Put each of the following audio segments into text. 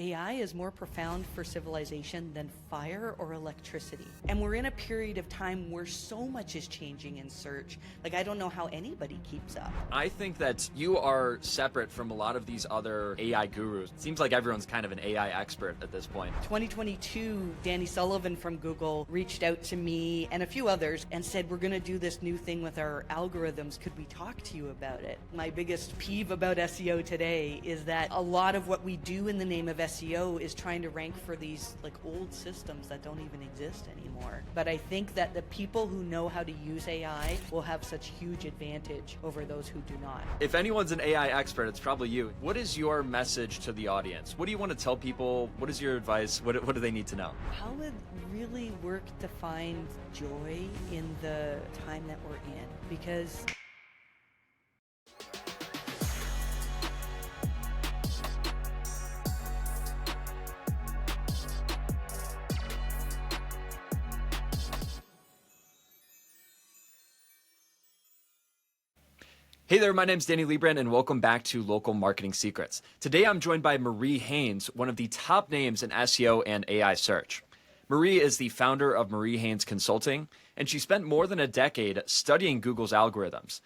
AI is more profound for civilization than fire or electricity. And we're in a period of time where so much is changing in search. Like, I don't know how anybody keeps up. I think that you are separate from a lot of these other AI gurus. It seems like everyone's kind of an AI expert at this point. 2022, Danny Sullivan from Google reached out to me and a few others and said, we're going to do this new thing with our algorithms. Could we talk to you about it? My biggest peeve about SEO today is that a lot of what we do in the name of SEO is trying to rank for these like old systems that don't even exist anymore. But I think that the people who know how to use AI will have such huge advantage over those who do not. If anyone's an AI expert, it's probably you. What is your message to the audience? What do you want to tell people? What is your advice? What do they need to know? How would really work to find joy in the time that we're in? Because Hey there, my name's Danny Leibrandt, and welcome back to Local Marketing Secrets. Today I'm joined by Marie Haynes, one of the top names in SEO and AI search. Marie is the founder of Marie Haynes Consulting, and she spent more than a decade studying Google's algorithms,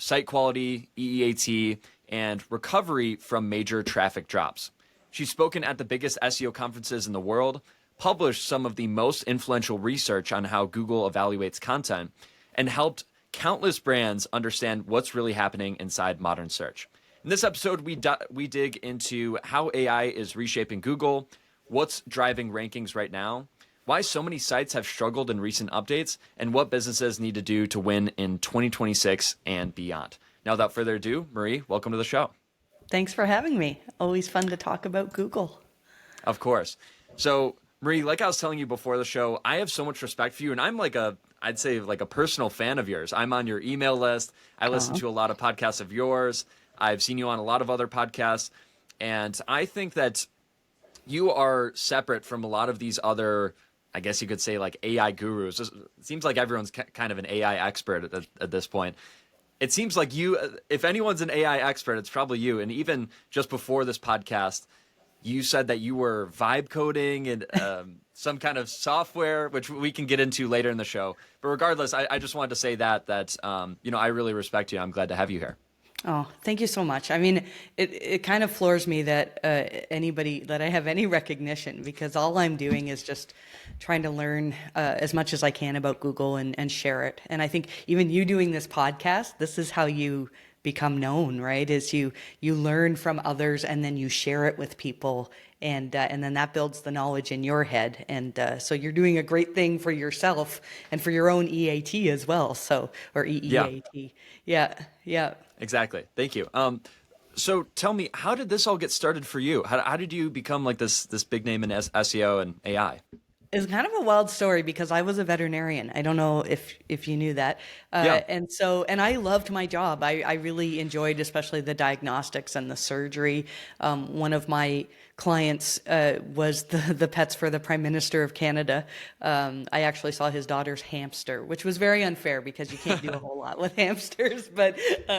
site quality, EEAT, and recovery from major traffic drops. She's spoken at the biggest SEO conferences in the world, published some of the most influential research on how Google evaluates content, and helped countless brands understand what's really happening inside modern search. In this episode, we dig into how AI is reshaping Google, what's driving rankings right now, why so many sites have struggled in recent updates, and what businesses need to do to win in 2026 and beyond. Now, without further ado, Marie, welcome to the show. thanks for having me. Always fun to talk about Google. Of course. So, Marie, like I was telling you before the show, I have so much respect for you, and I'm I'd say like a personal fan of yours. I'm on your email list. I listen to a lot of podcasts of yours. I've seen you on a lot of other podcasts, and I think that you are separate from a lot of these other, I guess you could say, like AI gurus. It seems like everyone's kind of an AI expert at this point. It seems like you, if anyone's an AI expert, it's probably you. And even just before this podcast, you said that you were vibe coding and some kind of software, which we can get into later in the show. But regardless, I just wanted to say that I really respect you. I'm glad to have you here. Oh, thank you so much. I mean, it kind of floors me that that I have any recognition, because all I'm doing is just trying to learn as much as I can about Google and share it. And I think even you doing this podcast, this is how you become known, right? Is you learn from others and then you share it with people, and then that builds the knowledge in your head. And so you're doing a great thing for yourself and for your own EAT as well. So, or EEAT. Yeah. Exactly. Thank you. So tell me, how did this all get started for you? How did you become like this big name in SEO and AI? It's kind of a wild story because I was a veterinarian. I don't know if you knew that. And I loved my job. I really enjoyed especially the diagnostics and the surgery. One of my clients was the pets for the Prime Minister of Canada. I actually saw his daughter's hamster, which was very unfair because you can't do a whole lot with hamsters, but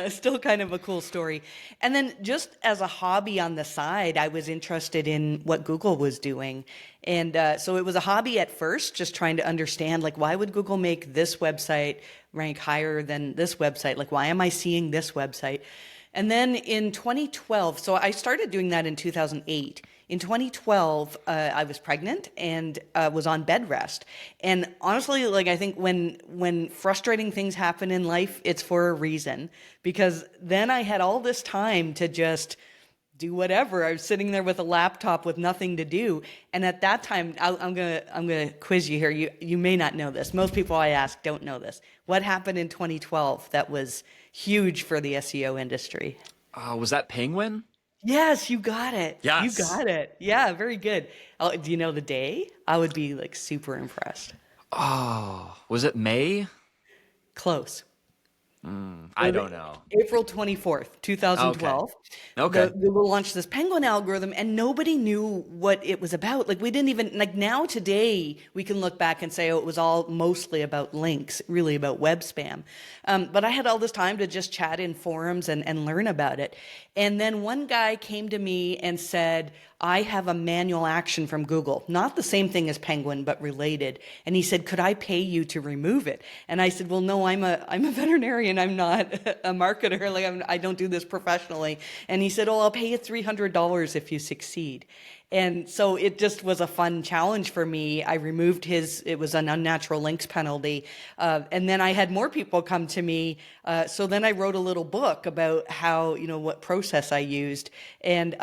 still kind of a cool story. And then just as a hobby on the side, I was interested in what Google was doing. And so it was a hobby at first, just trying to understand, like, why would Google make this website rank higher than this website? Like, why am I seeing this website? And then in 2012, so I started doing that in 2008. In 2012, I was pregnant and was on bed rest. And honestly, like, I think when frustrating things happen in life, it's for a reason, because then I had all this time to just do whatever. I was sitting there with a laptop with nothing to do. And at that time, I'm gonna quiz you here. You may not know this. Most people I ask don't know this. What happened in 2012 that was huge for the SEO industry? Was that Penguin? Yes, you got it. Yes. You got it. Yeah, very good. Oh, do you know the day? I would be like super impressed. Oh, was it May? Close. I don't know. April 24th, Okay. 2012, Okay. Google launched this Penguin algorithm and nobody knew what it was about. Like we didn't even, like now today, we can look back and say, oh, it was all mostly about links, really about web spam. But I had all this time to just chat in forums and learn about it. And then one guy came to me and said, I have a manual action from Google, not the same thing as Penguin, but related. And he said, could I pay you to remove it? And I said, well, no, I'm a veterinarian. I'm not a marketer. Like I don't do this professionally. And he said, oh, I'll pay you $300 if you succeed. And so it just was a fun challenge for me. I removed it was an unnatural links penalty. And then I had more people come to me. So then I wrote a little book about how, what process I used. And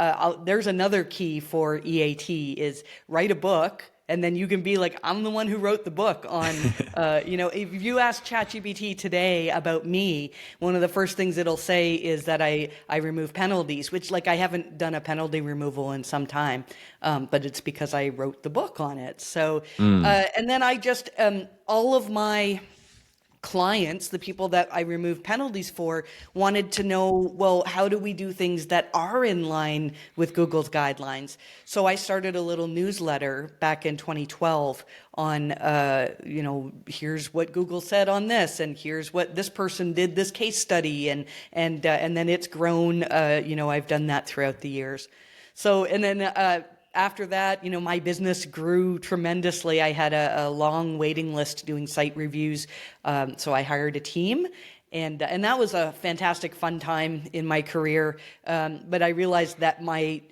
there's another key for EAT is write a book. And then you can be like, I'm the one who wrote the book on, if you ask ChatGPT today about me, one of the first things it'll say is that I remove penalties, which like I haven't done a penalty removal in some time, but it's because I wrote the book on it. So, and then I just, all of my clients, the people that I removed penalties for, wanted to know, well, how do we do things that are in line with Google's guidelines? So I started a little newsletter back in 2012 on, here's what Google said on this, and here's what this person did, this case study, and then it's grown. I've done that throughout the years. So, and then after that, my business grew tremendously. I had a long waiting list doing site reviews. So I hired a team and that was a fantastic, fun time in my career. But I realized that my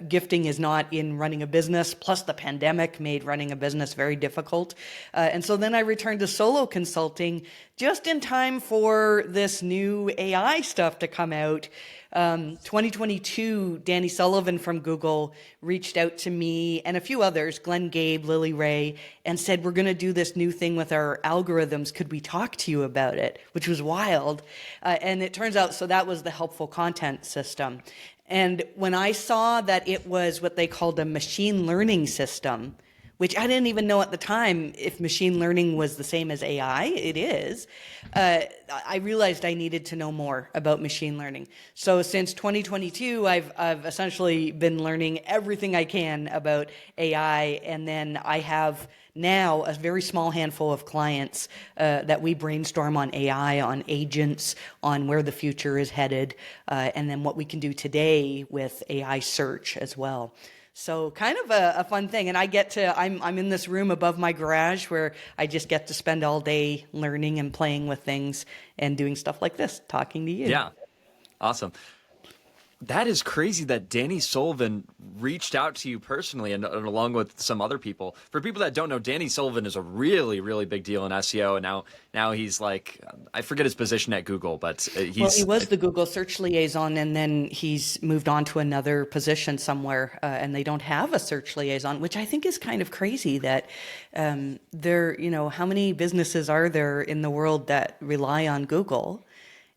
gifting is not in running a business. Plus the pandemic made running a business very difficult. And so then I returned to solo consulting just in time for this new AI stuff to come out. 2022, Danny Sullivan from Google reached out to me and a few others, Glenn Gabe, Lily Ray, and said, we're going to do this new thing with our algorithms. Could we talk to you about it? Which was wild. And it turns out, so that was the helpful content system. And when I saw that it was what they called a machine learning system, which I didn't even know at the time if machine learning was the same as AI. It is. I realized I needed to know more about machine learning. So since 2022, I've essentially been learning everything I can about AI, and then I have now a very small handful of clients that we brainstorm on AI, on agents, on where the future is headed, and then what we can do today with AI search as well. So kind of a fun thing. And I'm in this room above my garage where I just get to spend all day learning and playing with things and doing stuff like this, talking to you. Yeah. Awesome. That is crazy that Danny Sullivan reached out to you personally and along with some other people. For people that don't know, Danny Sullivan is a really, really big deal in SEO. And now he's like, I forget his position at Google, but he was the Google search liaison, and then he's moved on to another position somewhere, and they don't have a search liaison, which I think is kind of crazy that how many businesses are there in the world that rely on Google?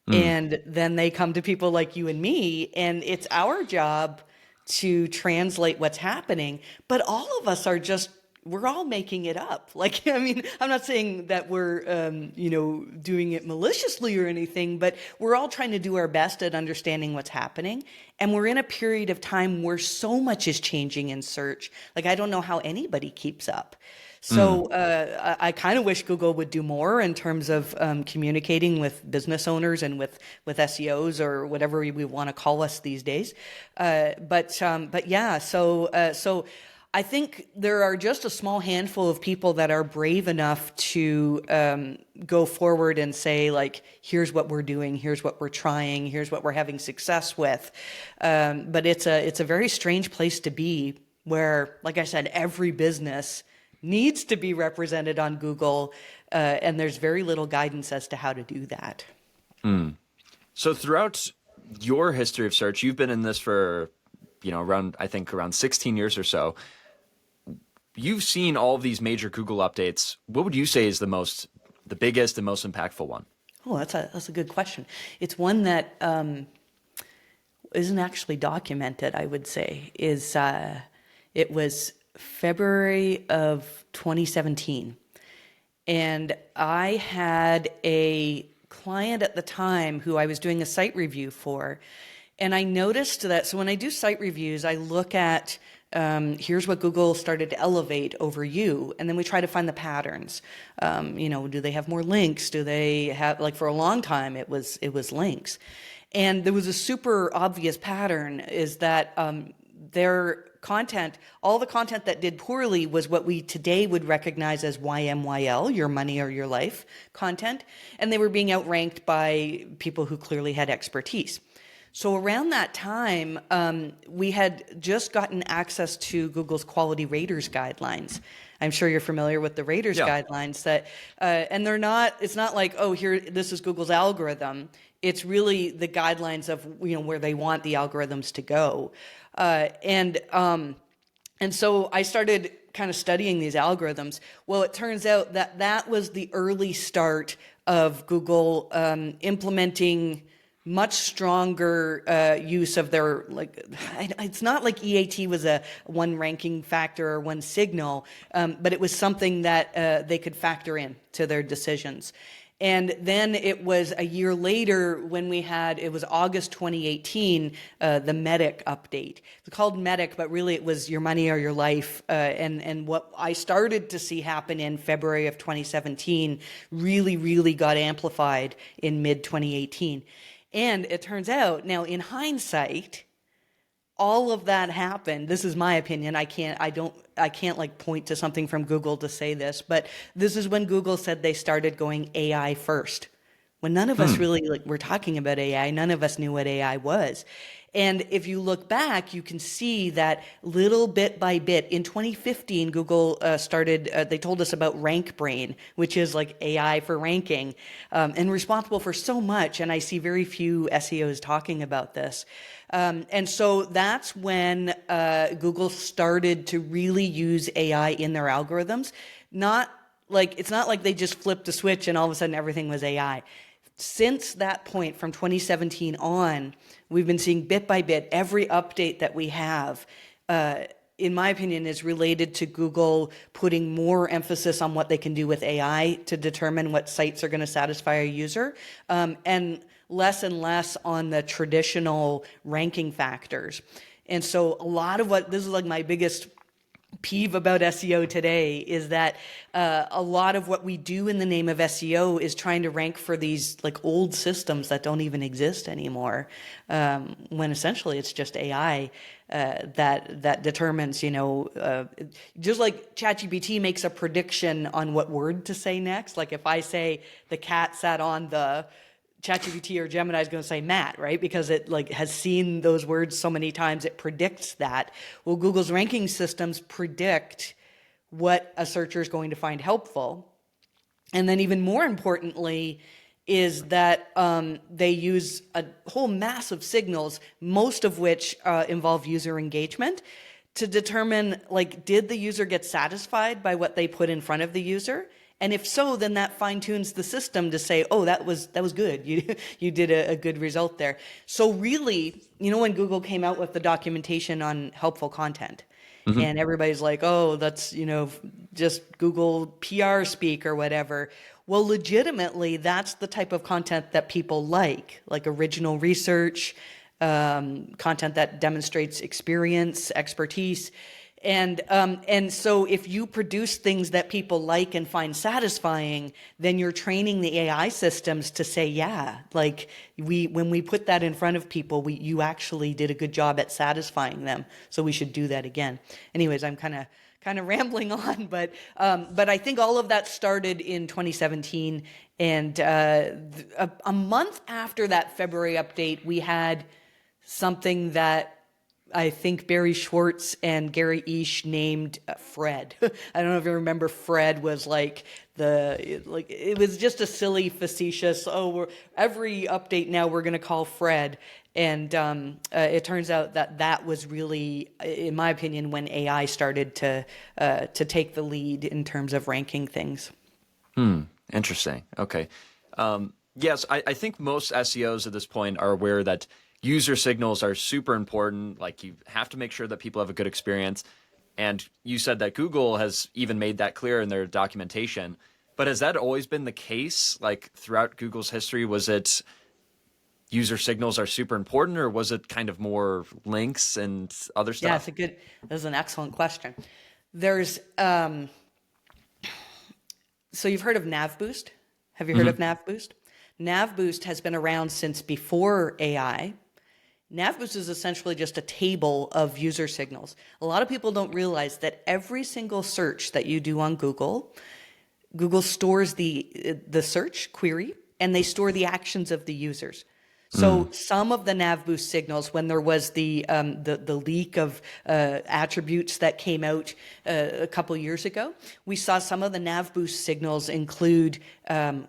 And then they come to people like you and me, and it's our job to translate what's happening. But all of us we're all making it up. Like, I mean, I'm not saying that we're, doing it maliciously or anything, but we're all trying to do our best at understanding what's happening. And we're in a period of time where so much is changing in search. Like, I don't know how anybody keeps up. So I kind of wish Google would do more in terms of communicating with business owners and with SEOs or whatever we want to call us these days. But yeah, so I think there are just a small handful of people that are brave enough to go forward and say, like, here's what we're doing, here's what we're trying, here's what we're having success with. But it's a very strange place to be where, like I said, every business needs to be represented on Google, and there's very little guidance as to how to do that. So throughout your history of search, you've been in this for, around 16 years or so. You've seen all of these major Google updates. What would you say is the biggest and most impactful one? Oh, that's a good question. It's one that isn't actually documented, I would say. It was February of 2017. And I had a client at the time who I was doing a site review for. And I noticed that, so when I do site reviews, I look at here's what Google started to elevate over you. And then we try to find the patterns. Do they have more links? Do they have, like for a long time, it was links. And there was a super obvious pattern is that their content, all the content that did poorly was what we today would recognize as YMYL, your money or your life content. And they were being outranked by people who clearly had expertise. So around that time, we had just gotten access to Google's quality raters guidelines. I'm sure you're familiar with the raters guidelines that, and it's not like, oh, here, this is Google's algorithm. It's really the guidelines of, where they want the algorithms to go. And so I started kind of studying these algorithms. Well, it turns out that that was the early start of Google implementing much stronger use of their, it's not like EAT was a one ranking factor or one signal, but it was something that they could factor in to their decisions. And then it was a year later when it was August 2018, the Medic update. It's called Medic, but really it was your money or your life. And what I started to see happen in February of 2017 really, really got amplified in mid 2018. And it turns out now in hindsight, all of that happened. This is my opinion. I can't like point to something from Google to say this, but this is when Google said they started going AI first. When none of us really were talking about AI, none of us knew what AI was. And if you look back, you can see that little bit by bit. In 2015, Google they told us about RankBrain, which is like AI for ranking, and responsible for so much. And I see very few SEOs talking about this. And so that's when Google started to really use AI in their algorithms. It's not like they just flipped a switch and all of a sudden everything was AI. Since that point, from 2017 on, we've been seeing bit by bit every update that we have, in my opinion, is related to Google putting more emphasis on what they can do with AI to determine what sites are going to satisfy a user, and less on the traditional ranking factors. And so a lot of this is like my biggest peeve about SEO today is that a lot of what we do in the name of SEO is trying to rank for these like old systems that don't even exist anymore, when essentially it's just AI that determines, just like ChatGPT makes a prediction on what word to say next. Like if I say the cat sat on the, ChatGPT or Gemini is going to say Matt, right? Because it has seen those words so many times, it predicts that. Well, Google's ranking systems predict what a searcher is going to find helpful. And then even more importantly is that they use a whole mass of signals, most of which involve user engagement, to determine, did the user get satisfied by what they put in front of the user? And if so, then that fine-tunes the system to say, oh, that was good. You did a good result there. So really, when Google came out with the documentation on helpful content, and everybody's like, oh, that's, just Google PR speak or whatever. Well, legitimately, that's the type of content that people like original research, content that demonstrates experience, expertise. And so if you produce things that people like and find satisfying, then you're training the AI systems to say, yeah, when we put that in front of people, you actually did a good job at satisfying them. So we should do that again. Anyways, I'm kind of rambling on, but I think all of that started in 2017. And a month after that February update, we had something that I think Barry Schwartz and Gary Eash named Fred. I don't know if you remember. Fred was it was just a silly, facetious, every update now we're going to call Fred. And it turns out that was really, in my opinion, when AI started to take the lead in terms of ranking things. Interesting. Okay. Yes, I think most SEOs at this point are aware that user signals are super important. You have to make sure that people have a good experience. And you said that Google has even made that clear in their documentation. But has that always been the case? Like throughout Google's history, was it user signals are super important, or was it kind of more links and other Yeah, stuff? this is an excellent question. There's, so you've heard of NavBoost? Have you heard of Hmm. NavBoost? NavBoost has been around since before AI. NavBoost is essentially just a table of user signals. A lot of people don't realize that every single search that you do on Google, Google stores the search query and they store the actions of the users. So some of the NavBoost signals, when there was the leak of attributes that came out a couple years ago, we saw some of the NavBoost signals include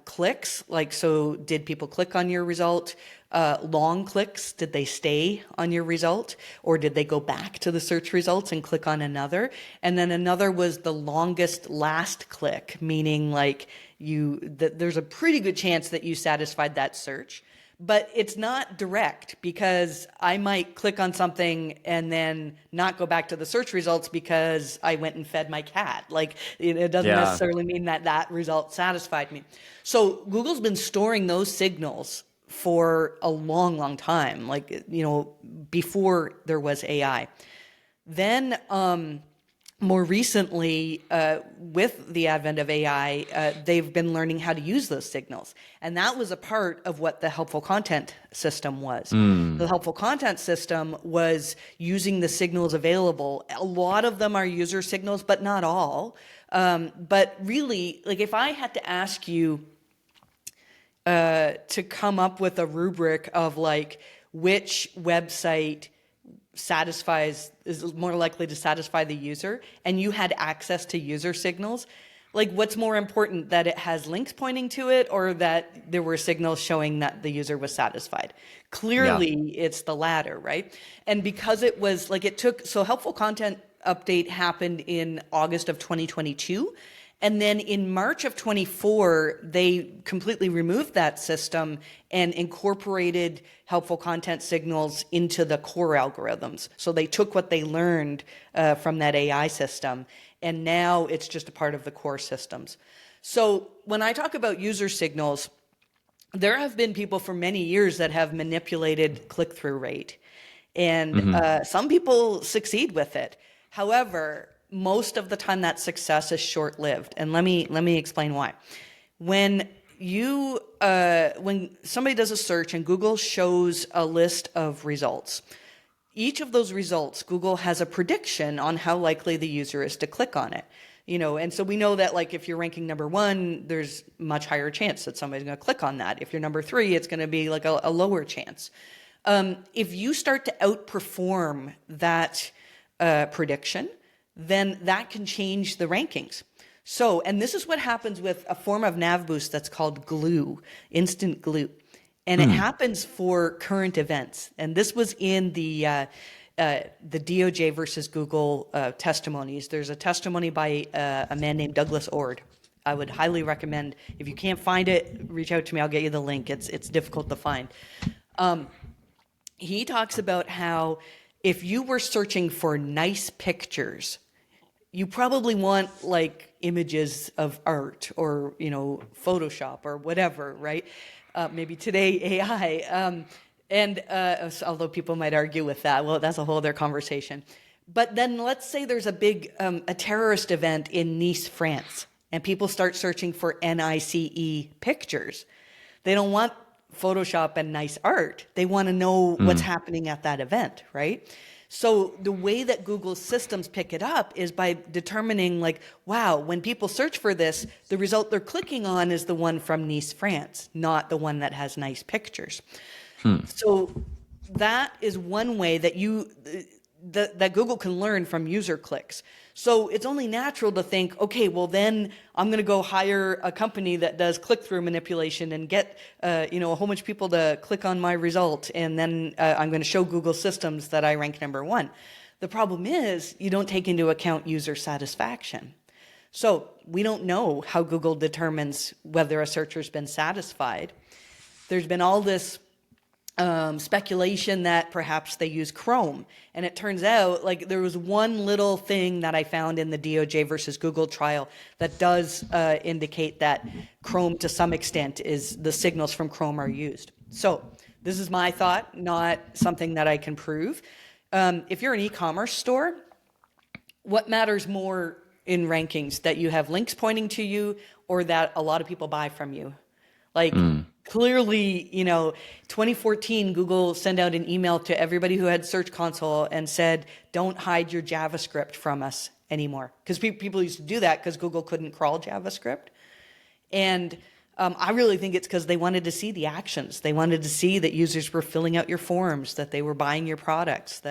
clicks, like so did people click on your result? Long clicks, did they stay on your result, or did they go back to the search results and click on another? And then another was the longest last click, meaning like there's a pretty good chance that you satisfied that search. But it's not direct, because I might click on something and then not go back to the search results because I went and fed my cat. Like it doesn't Yeah. necessarily mean that that result satisfied me. So Google's been storing those signals for a long, long time, like, before there was AI. Then, more recently, with the advent of AI, they've been learning how to use those signals. And that was a part of what the helpful content system was. The helpful content system was using the signals available. A lot of them are user signals, but not all. But really, like if I had to ask you to come up with a rubric of like which website is more likely to satisfy the user, and you had access to user signals, like what's more important, that it has links pointing to it or that there were signals showing that the user was satisfied? Yeah. Clearly it's the latter, right? And because it was like so helpful content update happened in August of 2022. And then in March of 24, they completely removed that system and incorporated helpful content signals into the core algorithms. So they took what they learned from that AI system, and now it's just a part of the core systems. So when I talk about user signals, there have been people for many years that have manipulated click-through rate. And Hmm. some people succeed with it. However, most of the time that success is short-lived. And let me explain why. When when somebody does a search and Google shows a list of results, each of those results, Google has a prediction on how likely the user is to click on it. And so we know that, like, if you're ranking number one, there's much higher chance that somebody's going to click on that. If you're number three, it's going to be like a lower chance. If you start to outperform that prediction, then that can change the rankings. So, and this is what happens with a form of NavBoost that's called glue, instant glue. And it happens for current events. And this was in the DOJ versus Google testimonies. There's a testimony by a man named Douglas Ord. I would highly recommend, if you can't find it, reach out to me. I'll get you the link. It's difficult to find. He talks about how if you were searching for nice pictures, you probably want like images of art or, Photoshop or whatever, right? Maybe today AI. Although people might argue with that, well, that's a whole other conversation. But then let's say there's a terrorist event in Nice, France, and people start searching for NICE pictures. They don't want Photoshop and nice art. They want to know what's happening at that event, right? So the way that Google's systems pick it up is by determining, like, wow, when people search for this, the result they're clicking on is the one from Nice, France, not the one that has nice pictures. So that is one way that that Google can learn from user clicks. So it's only natural to think, okay, well then I'm going to go hire a company that does click-through manipulation and get a whole bunch of people to click on my result, and then I'm going to show Google systems that I rank number one. The problem is you don't take into account user satisfaction. So we don't know how Google determines whether a searcher's been satisfied. There's been all this speculation that perhaps they use Chrome. And it turns out, like, there was one little thing that I found in the DOJ versus Google trial that does indicate that Chrome, to some extent, is the signals from Chrome are used. So this is my thought, not something that I can prove. If you're an e-commerce store, what matters more in rankings, that you have links pointing to you or that a lot of people buy from you? Like, clearly, 2014, Google sent out an email to everybody who had Search Console and said, don't hide your JavaScript from us anymore. Because people used to do that because Google couldn't crawl JavaScript. And I really think it's because they wanted to see the actions. They wanted to see that users were filling out your forms, that they were buying your products.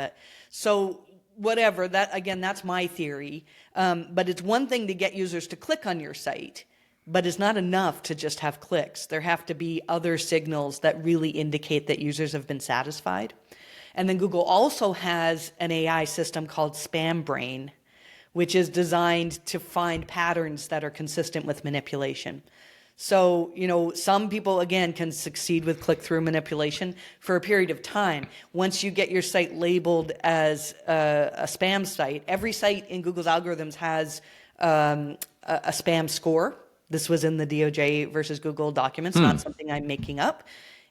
So whatever, that's my theory. But it's one thing to get users to click on your site, but it's not enough to just have clicks. There have to be other signals that really indicate that users have been satisfied. And then Google also has an AI system called Spam Brain, which is designed to find patterns that are consistent with manipulation. So, some people, again, can succeed with click-through manipulation for a period of time. Once you get your site labeled as a spam site, every site in Google's algorithms has a spam score. This was in the DOJ versus Google documents, not something I'm making up.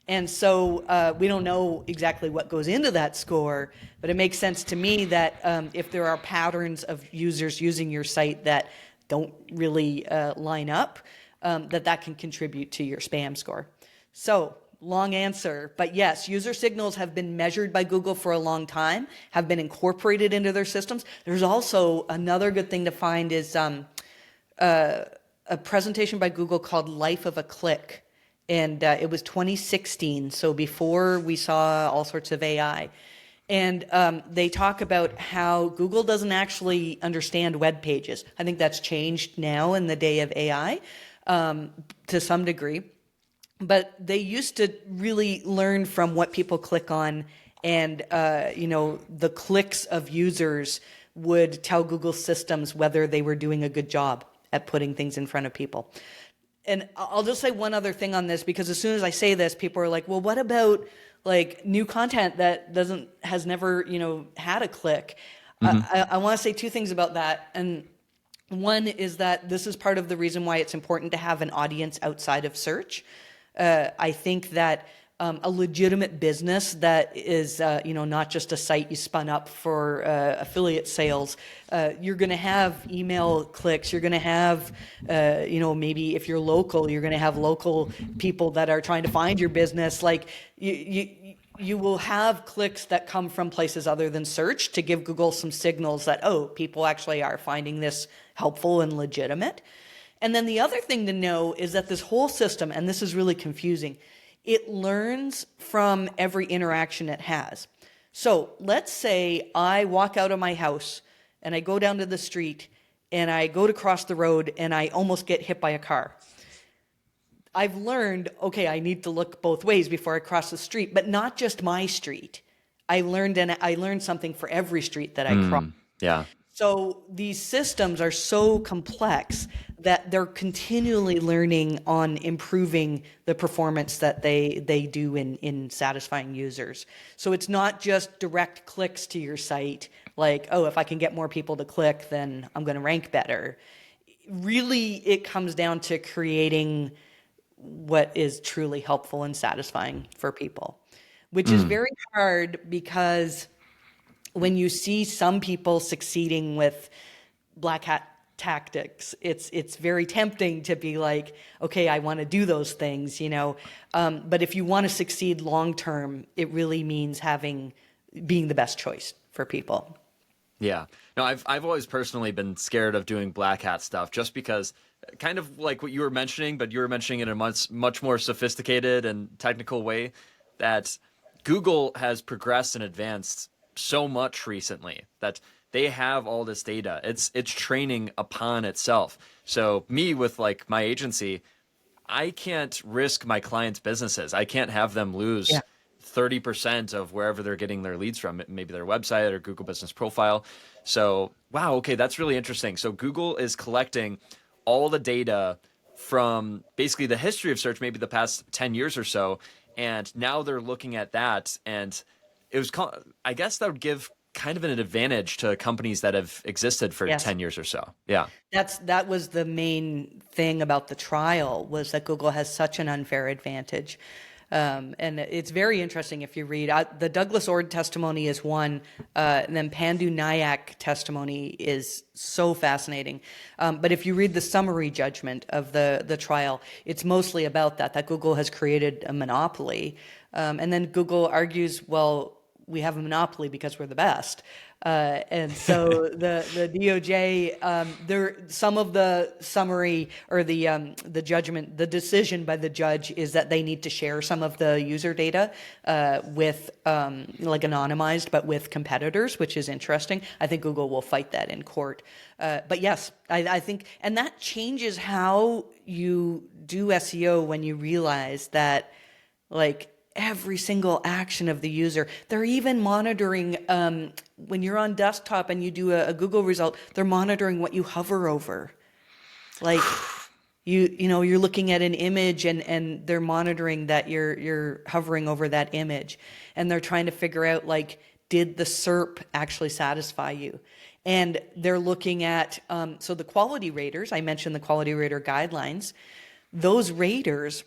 And so we don't know exactly what goes into that score, but it makes sense to me that if there are patterns of users using your site that don't really line up, that can contribute to your spam score. So, long answer, but yes, user signals have been measured by Google for a long time, have been incorporated into their systems. There's also another good thing to find is a presentation by Google called Life of a Click. And it was 2016, so before we saw all sorts of AI. And they talk about how Google doesn't actually understand web pages. I think that's changed now in the day of AI to some degree. But they used to really learn from what people click on, and the clicks of users would tell Google systems whether they were doing a good job at putting things in front of people. And I'll just say one other thing on this, because as soon as I say this, people are like, well, what about like new content that has never, had a click? I want to say two things about that. And one is that this is part of the reason why it's important to have an audience outside of search. I think that a legitimate business that is, not just a site you spun up for affiliate sales, you're going to have email clicks. You're going to have, maybe if you're local, you're going to have local people that are trying to find your business. Like you will have clicks that come from places other than search to give Google some signals that, oh, people actually are finding this helpful and legitimate. And then the other thing to know is that this whole system, and this is really confusing, it learns from every interaction it has. So let's say I walk out of my house and I go down to the street and I go to cross the road and I almost get hit by a car. I've learned, okay, I need to look both ways before I cross the street, but not just my street. I learned something for every street that I cross. Yeah. So these systems are so complex that they're continually learning on improving the performance that they do in satisfying users. So it's not just direct clicks to your site, like, oh, if I can get more people to click, then I'm going to rank better. Really, it comes down to creating what is truly helpful and satisfying for people, which is very hard because when you see some people succeeding with black hat tactics, it's very tempting to be like, okay, I want to do those things, But if you want to succeed long term, it really means being the best choice for people. Yeah. No, I've always personally been scared of doing black hat stuff, just because, kind of like what you were mentioning, but you were mentioning it in a much more sophisticated and technical way, that Google has progressed and advanced so much recently that they have all this data. It's training upon itself. So me, with like my agency, I can't risk my clients' businesses. I can't have them lose 30% of wherever they're getting their leads from, maybe their website or Google Business Profile. So, wow, okay, that's really interesting. So Google is collecting all the data from basically the history of search, maybe the past 10 years or so, And now they're looking at that, and I guess that would give kind of an advantage to companies that have existed for Yes. 10 years or so. Yeah. That was the main thing about the trial, was that Google has such an unfair advantage. And it's very interesting if you read the Douglas Ord testimony is one, and then Pandu Nayak testimony is so fascinating. But if you read the summary judgment of the trial, it's mostly about that Google has created a monopoly. And then Google argues, well, we have a monopoly because we're the best. And so the DOJ, some of the summary or the judgment, the decision by the judge is that they need to share some of the user data with like anonymized, but with competitors, which is interesting. I think Google will fight that in court. But yes, I think, and that changes how you do SEO when you realize that, like, every single action of the user. They're even monitoring, when you're on desktop and you do a Google result, they're monitoring what you hover over. Like, you're looking at an image and they're monitoring that you're hovering over that image. And they're trying to figure out, like, did the SERP actually satisfy you? And they're looking at, so the quality raters, I mentioned the quality rater guidelines, those raters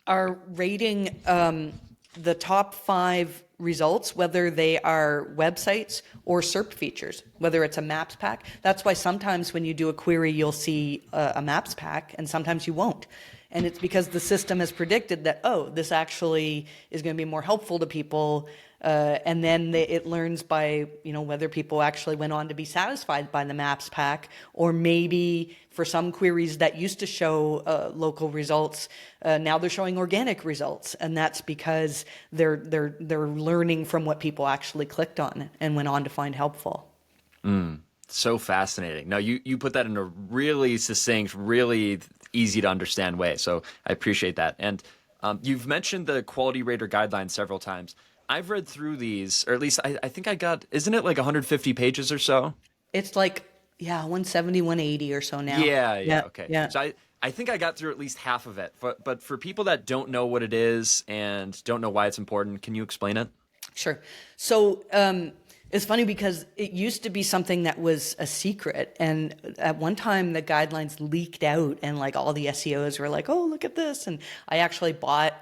are rating the top 5 results, whether they are websites or SERP features, whether it's a maps pack. That's why sometimes when you do a query, you'll see a maps pack, and sometimes you won't. And it's because the system has predicted that, oh, this actually is going to be more helpful to people. And then it learns by, whether people actually went on to be satisfied by the maps pack, or maybe for some queries that used to show local results, now they're showing organic results. And that's because they're learning from what people actually clicked on and went on to find helpful. So fascinating. Now, you put that in a really succinct, really easy to understand way. So I appreciate that. And you've mentioned the quality rater guidelines several times. I've read through these, or at least I think I got, isn't it like 150 pages or so? It's like, 170, 180 or so now. Yeah, okay. Yeah. So I think I got through at least half of it. But for people that don't know what it is and don't know why it's important, can you explain it? Sure. So it's funny because it used to be something that was a secret. And at one time, the guidelines leaked out and like all the SEOs were like, oh, look at this. And I actually bought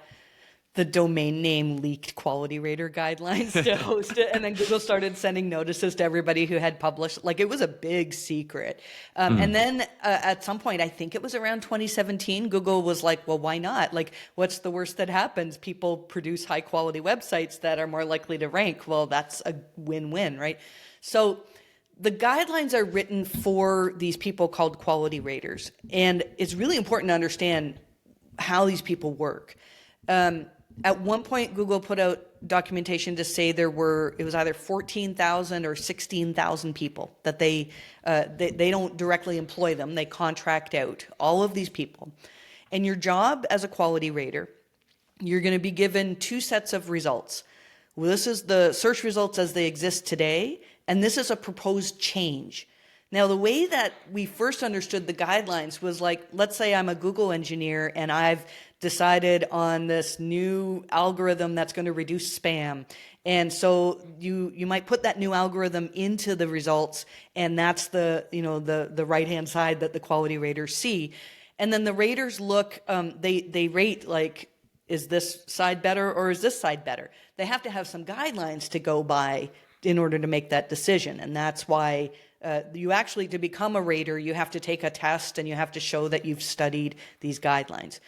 the domain name Leaked Quality Rater Guidelines to host it. And then Google started sending notices to everybody who had published. Like, it was a big secret. And then at some point, I think it was around 2017, Google was like, well, why not? Like, what's the worst that happens? People produce high quality websites that are more likely to rank. Well, that's a win-win, right? So the guidelines are written for these people called quality raters. And it's really important to understand how these people work. At one point, Google put out documentation to say it was either 14,000 or 16,000 people that they don't directly employ them. They contract out all of these people. And your job as a quality rater, you're going to be given 2 sets of results. Well, this is the search results as they exist today, and this is a proposed change. Now, the way that we first understood the guidelines was like, let's say I'm a Google engineer and I've decided on this new algorithm that's going to reduce spam. And so you might put that new algorithm into the results, and that's the right-hand side that the quality raters see. And then the raters look, they rate, like, is this side better or is this side better? They have to have some guidelines to go by in order to make that decision. And that's why you actually, to become a rater, you have to take a test and you have to show that you've studied these guidelines.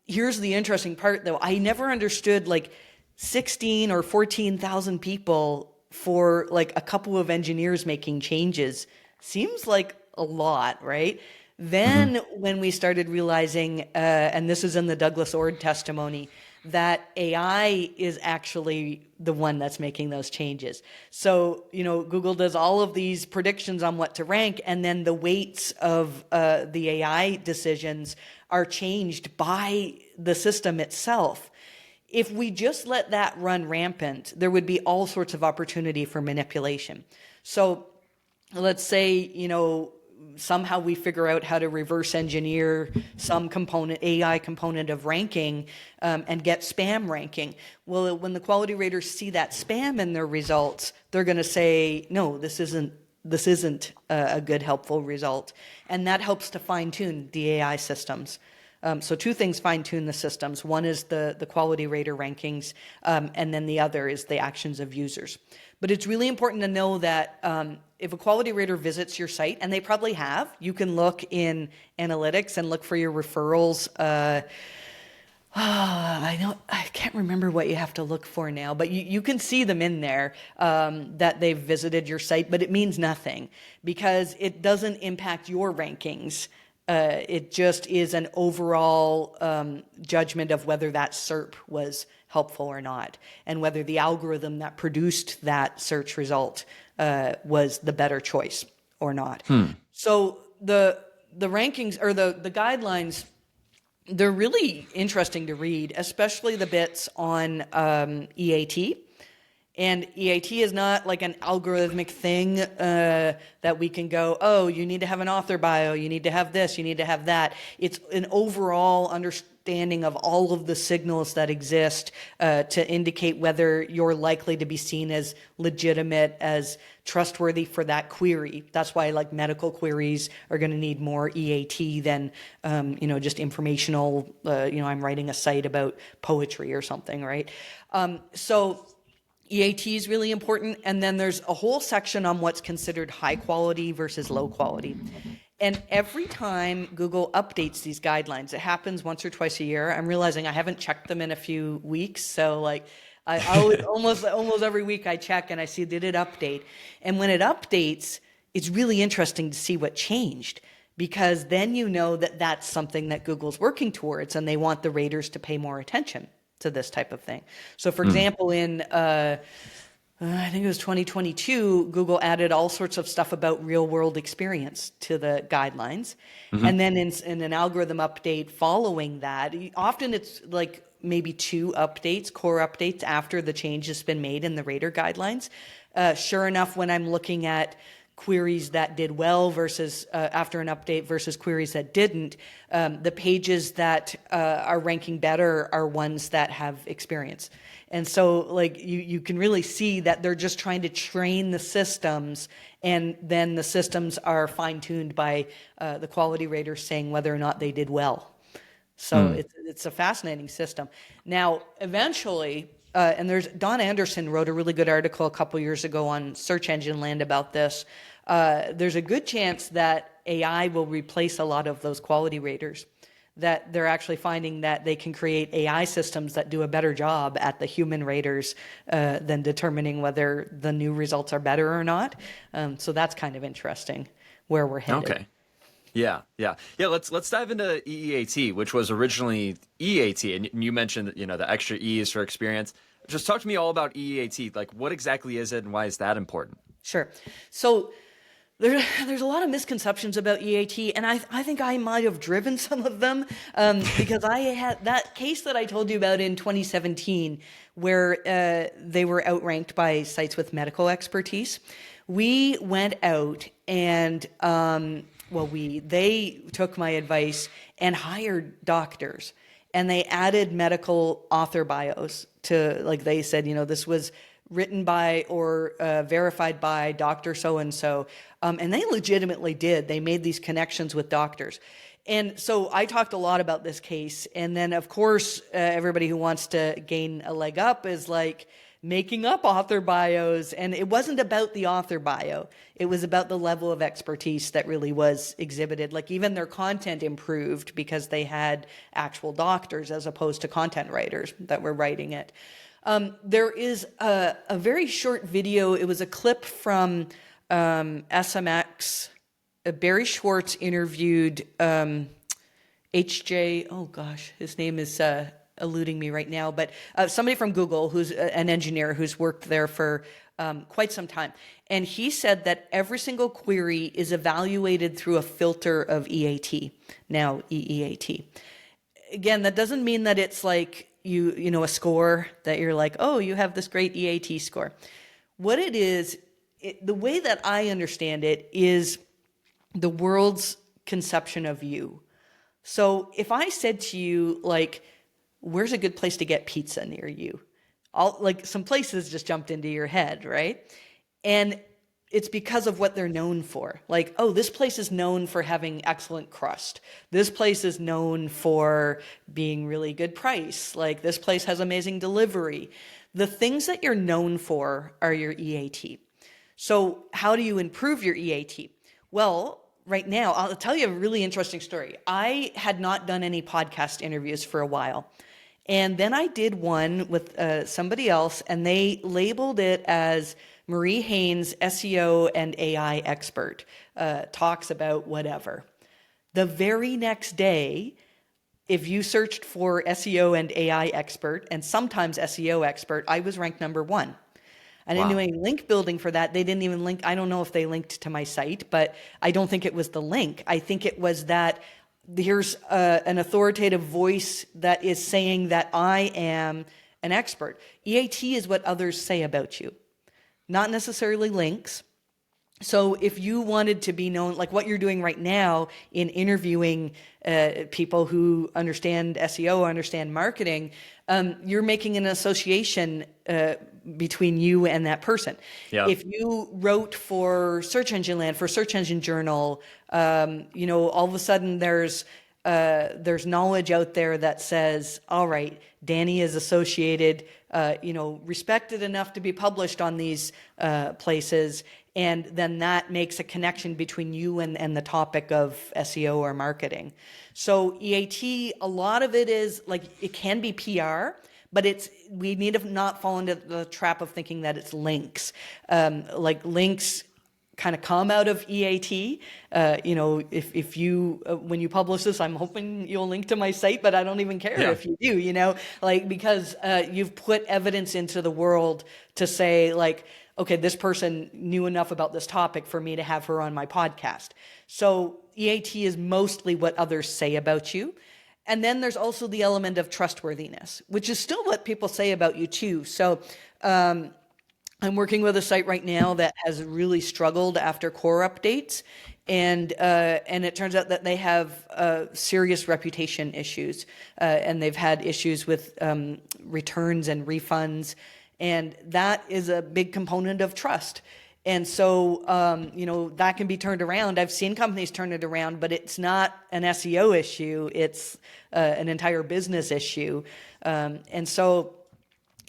Here's the interesting part, though. I never understood, like, 16 or 14,000 people for like a couple of engineers making changes. Seems like a lot, right? Then when we started realizing, and this is in the Douglas Ord testimony, that AI is actually the one that's making those changes. So, Google does all of these predictions on what to rank, and then the weights of the AI decisions are changed by the system itself. If we just let that run rampant, there would be all sorts of opportunity for manipulation. So let's say, somehow we figure out how to reverse engineer some component, AI component of ranking, and get spam ranking. Well, when the quality raters see that spam in their results, they're going to say, no, this isn't a good, helpful result. And that helps to fine tune the AI systems. So two things fine tune the systems. One is the quality rater rankings, and then the other is the actions of users. But it's really important to know that if a quality rater visits your site, and they probably have, you can look in analytics and look for your referrals. I can't remember what you have to look for now, but you can see them in there, that they've visited your site, but it means nothing because it doesn't impact your rankings. It just is an overall judgment of whether that SERP was helpful or not, and whether the algorithm that produced that search result was the better choice or not. So the rankings or the guidelines, they're really interesting to read, especially the bits on EAT. And EAT is not like an algorithmic thing that we can go, oh, you need to have an author bio, you need to have this, you need to have that. It's an overall understanding of all of the signals that exist to indicate whether you're likely to be seen as legitimate, as trustworthy for that query. That's why like medical queries are going to need more EAT than, just informational, I'm writing a site about poetry or something, right? So EAT is really important. And then there's a whole section on what's considered high quality versus low quality. And every time Google updates these guidelines, it happens once or twice a year. I'm realizing I haven't checked them in a few weeks. So like I always, almost every week I check and I see, did it update? And when it updates, it's really interesting to see what changed, because then you know that that's something that Google's working towards and they want the raters to pay more attention to this type of thing. So for example, in I think it was 2022, Google added all sorts of stuff about real world experience to the guidelines. And then in an algorithm update following that, often it's like maybe 2 updates, core updates after the change has been made in the rater guidelines. Sure enough, when I'm looking at queries that did well versus after an update versus queries that didn't, the pages that are ranking better are ones that have experience. And so like you can really see that they're just trying to train the systems, and then the systems are fine-tuned by the quality raters saying whether or not they did well. So it's a fascinating system. Now, eventually, and Don Anderson wrote a really good article a couple years ago on Search Engine Land about this. There's a good chance that AI will replace a lot of those quality raters, that they're actually finding that they can create AI systems that do a better job at the human raters than determining whether the new results are better or not. So that's kind of interesting where we're headed. Okay. Yeah. Let's dive into EEAT, which was originally EAT, and you mentioned the extra E's for experience. Just talk to me all about EEAT. Like, what exactly is it, and why is that important? Sure. So there's a lot of misconceptions about EAT, and I think I might have driven some of them because I had that case that I told you about in 2017, where they were outranked by sites with medical expertise. We went out and they took my advice and hired doctors, and they added medical author bios to, like they said, this was written by or verified by Dr. So-and-so. And they legitimately did. They made these connections with doctors. And so I talked a lot about this case. And then, of course, everybody who wants to gain a leg up is like making up author bios. And it wasn't about the author bio. It was about the level of expertise that really was exhibited. Like even their content improved because they had actual doctors as opposed to content writers that were writing it. There is a very short video. It was a clip from SMX. Barry Schwartz interviewed HJ. Oh gosh, his name is eluding me right now. But somebody from Google who's an engineer who's worked there for quite some time. And he said that every single query is evaluated through a filter of EAT, now EEAT. Again, that doesn't mean that it's like a score that you're like, oh, you have this great EAT score. What it is, the way that I understand it is the world's conception of you. So if I said to you, like, where's a good place to get pizza near you? All like some places just jumped into your head, right? And it's because of what they're known for. Like, oh, this place is known for having excellent crust. This place is known for being really good price. Like, this place has amazing delivery. The things that you're known for are your EAT. So how do you improve your EAT? Well, right now, I'll tell you a really interesting story. I had not done any podcast interviews for a while. And then I did one with somebody else, and they labeled it as Marie Haynes, SEO and AI expert, talks about whatever. The very next day, if you searched for SEO and AI expert, and sometimes SEO expert, I was ranked number one. I didn't do any link building for that. They didn't even link. I don't know if they linked to my site, but I don't think it was the link. I think it was that here's an authoritative voice that is saying that I am an expert. EAT is what others say about you, not necessarily links. So if you wanted to be known, like what you're doing right now in interviewing people who understand SEO, understand marketing, you're making an association between you and that person. Yeah. If you wrote for Search Engine Land, for Search Engine Journal, all of a sudden there's knowledge out there that says, all right, Danny is associated, respected enough to be published on these places. And then that makes a connection between you and the topic of SEO or marketing. So EAT, a lot of it is like, it can be PR, but we need to not fall into the trap of thinking that it's links. Like links kind of come out of EAT. If you, when you publish this, I'm hoping you'll link to my site, but I don't even care if you do, because you've put evidence into the world to say like, okay, this person knew enough about this topic for me to have her on my podcast. So EAT is mostly what others say about you. And then there's also the element of trustworthiness, which is still what people say about you too. So I'm working with a site right now that has really struggled after core updates. And it turns out that they have serious reputation issues. And they've had issues with returns and refunds. And that is a big component of trust. And so, that can be turned around. I've seen companies turn it around, but it's not an SEO issue. It's an entire business issue. And so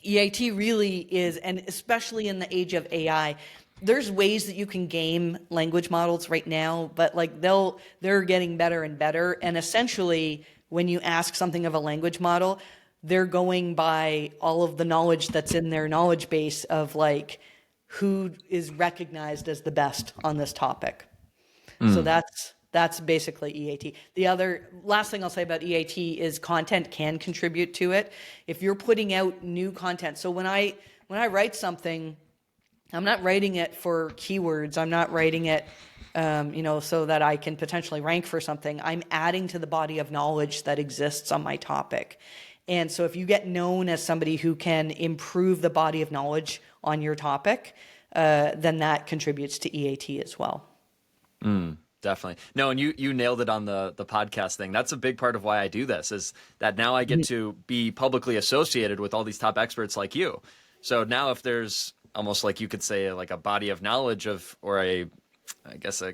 EAT really is, and especially in the age of AI, there's ways that you can game language models right now, but like they're getting better and better. And essentially, when you ask something of a language model, they're going by all of the knowledge that's in their knowledge base of like who is recognized as the best on this topic. So that's basically EAT. The other last thing I'll say about EAT is content can contribute to it. If you're putting out new content. So when I write something, I'm not writing it for keywords. I'm not writing it so that I can potentially rank for something. I'm adding to the body of knowledge that exists on my topic. And so if you get known as somebody who can improve the body of knowledge on your topic, then that contributes to EAT as well. Definitely. No, and you nailed it on the podcast thing. That's a big part of why I do this, is that now I get to be publicly associated with all these top experts like you. So now if there's almost like you could say like a body of knowledge or a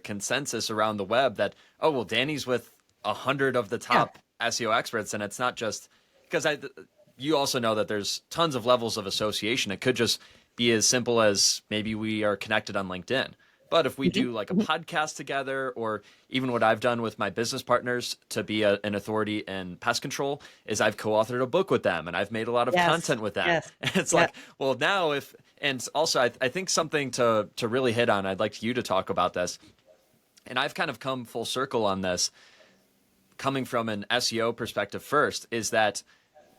consensus around the web that, oh, well, Danny's with 100 of the top SEO experts, and it's not just because you also know that there's tons of levels of association. It could just be as simple as maybe we are connected on LinkedIn. But if we do like a podcast together, or even what I've done with my business partners to be an authority in pest control, is I've co-authored a book with them and I've made a lot of content with them. Yes. And it's like, well, now and also I think something to really hit on, I'd like you to talk about this. And I've kind of come full circle on this, coming from an SEO perspective first, is that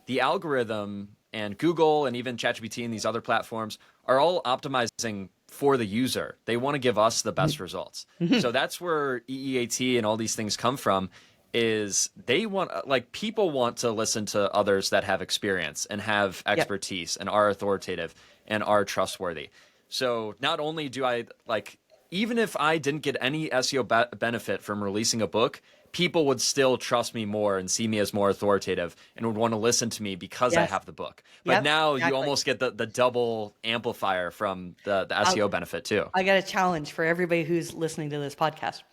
the algorithm and Google and even ChatGPT and these other platforms are all optimizing for the user. They want to give us the best results. So that's where EEAT and all these things come from, is they want, like, people want to listen to others that have experience and have expertise and are authoritative and are trustworthy. So not only do I like even if I didn't get any SEO benefit from releasing a book, people would still trust me more and see me as more authoritative and would want to listen to me because I Yes. have the book. But Yep. now you Exactly. almost get the double amplifier from the SEO benefit too. I got a challenge for everybody who's listening to this podcast.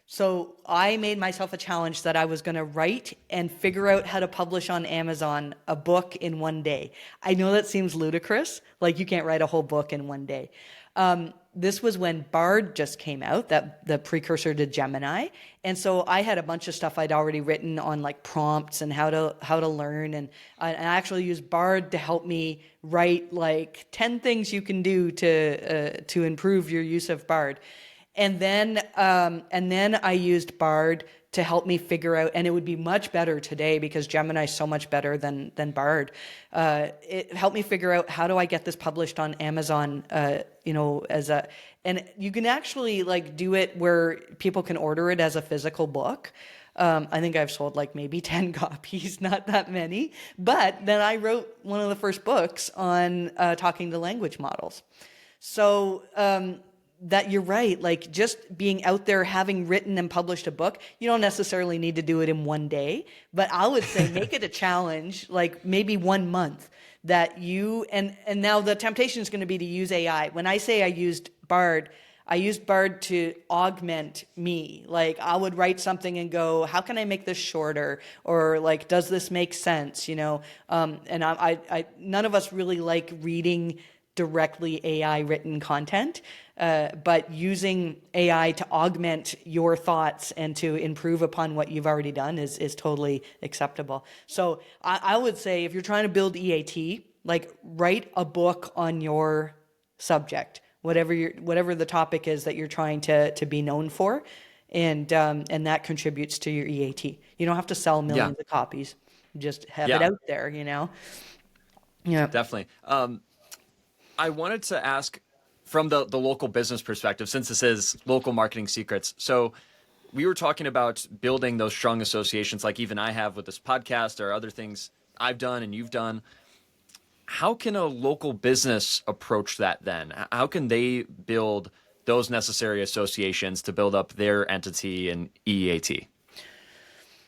So I made myself a challenge that I was going to write and figure out how to publish on Amazon a book in one day. I know that seems ludicrous. Like you can't write a whole book in one day. This was when Bard just came out, that the precursor to Gemini. And so I had a bunch of stuff I'd already written on like prompts and how to learn. And I actually used Bard to help me write like 10 things you can do to improve your use of Bard. And then I used Bard to help me figure out, and it would be much better today because Gemini is so much better than Bard. It helped me figure out how do I get this published on Amazon, and you can actually like do it where people can order it as a physical book. I think I've sold like maybe 10 copies, not that many. But then I wrote one of the first books on talking to language models. So, that you're right, like just being out there, having written and published a book, you don't necessarily need to do it in one day, but I would say make it a challenge, like maybe 1 month that you, and now the temptation is going to be to use AI. When I say I used Bard to augment me. Like I would write something and go, how can I make this shorter? Or like, does this make sense? And I none of us really like reading directly AI written content, but using AI to augment your thoughts and to improve upon what you've already done is totally acceptable. So I would say if you're trying to build EAT, like write a book on your subject, whatever the topic is that you're trying to be known for, and that contributes to your EAT. You don't have to sell millions of copies; just have it out there. Yeah, Definitely. I wanted to ask from the local business perspective, since this is local marketing secrets. So we were talking about building those strong associations like even I have with this podcast or other things I've done and you've done. How can a local business approach that then? How can they build those necessary associations to build up their entity in EEAT?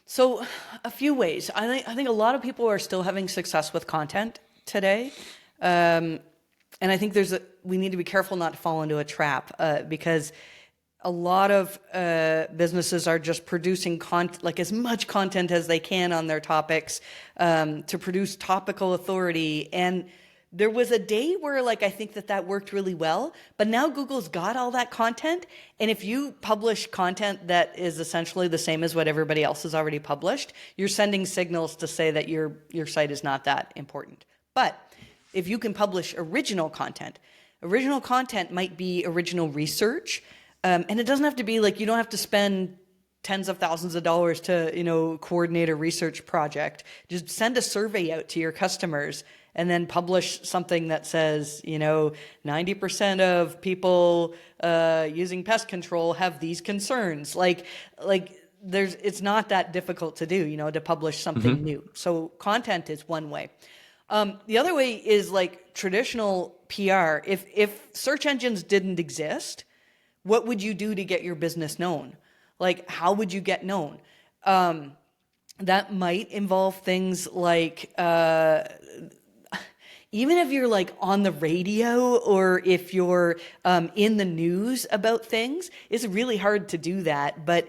So a few ways. I think a lot of people are still having success with content today. And I think we need to be careful not to fall into a trap because a lot of businesses are just producing like as much content as they can on their topics to produce topical authority. And there was a day where like I think that worked really well, but now Google's got all that content. And if you publish content that is essentially the same as what everybody else has already published, you're sending signals to say that your site is not that important. But if you can publish original content might be original research. And it doesn't have to be like, you don't have to spend tens of thousands of dollars to, coordinate a research project. Just send a survey out to your customers and then publish something that says, 90% of people using pest control have these concerns. Like it's not that difficult to do, to publish something new. So content is one way. The other way is like traditional PR. If search engines didn't exist, what would you do to get your business known? Like, how would you get known? That might involve things like, even if you're like on the radio or if you're in the news about things, it's really hard to do that. But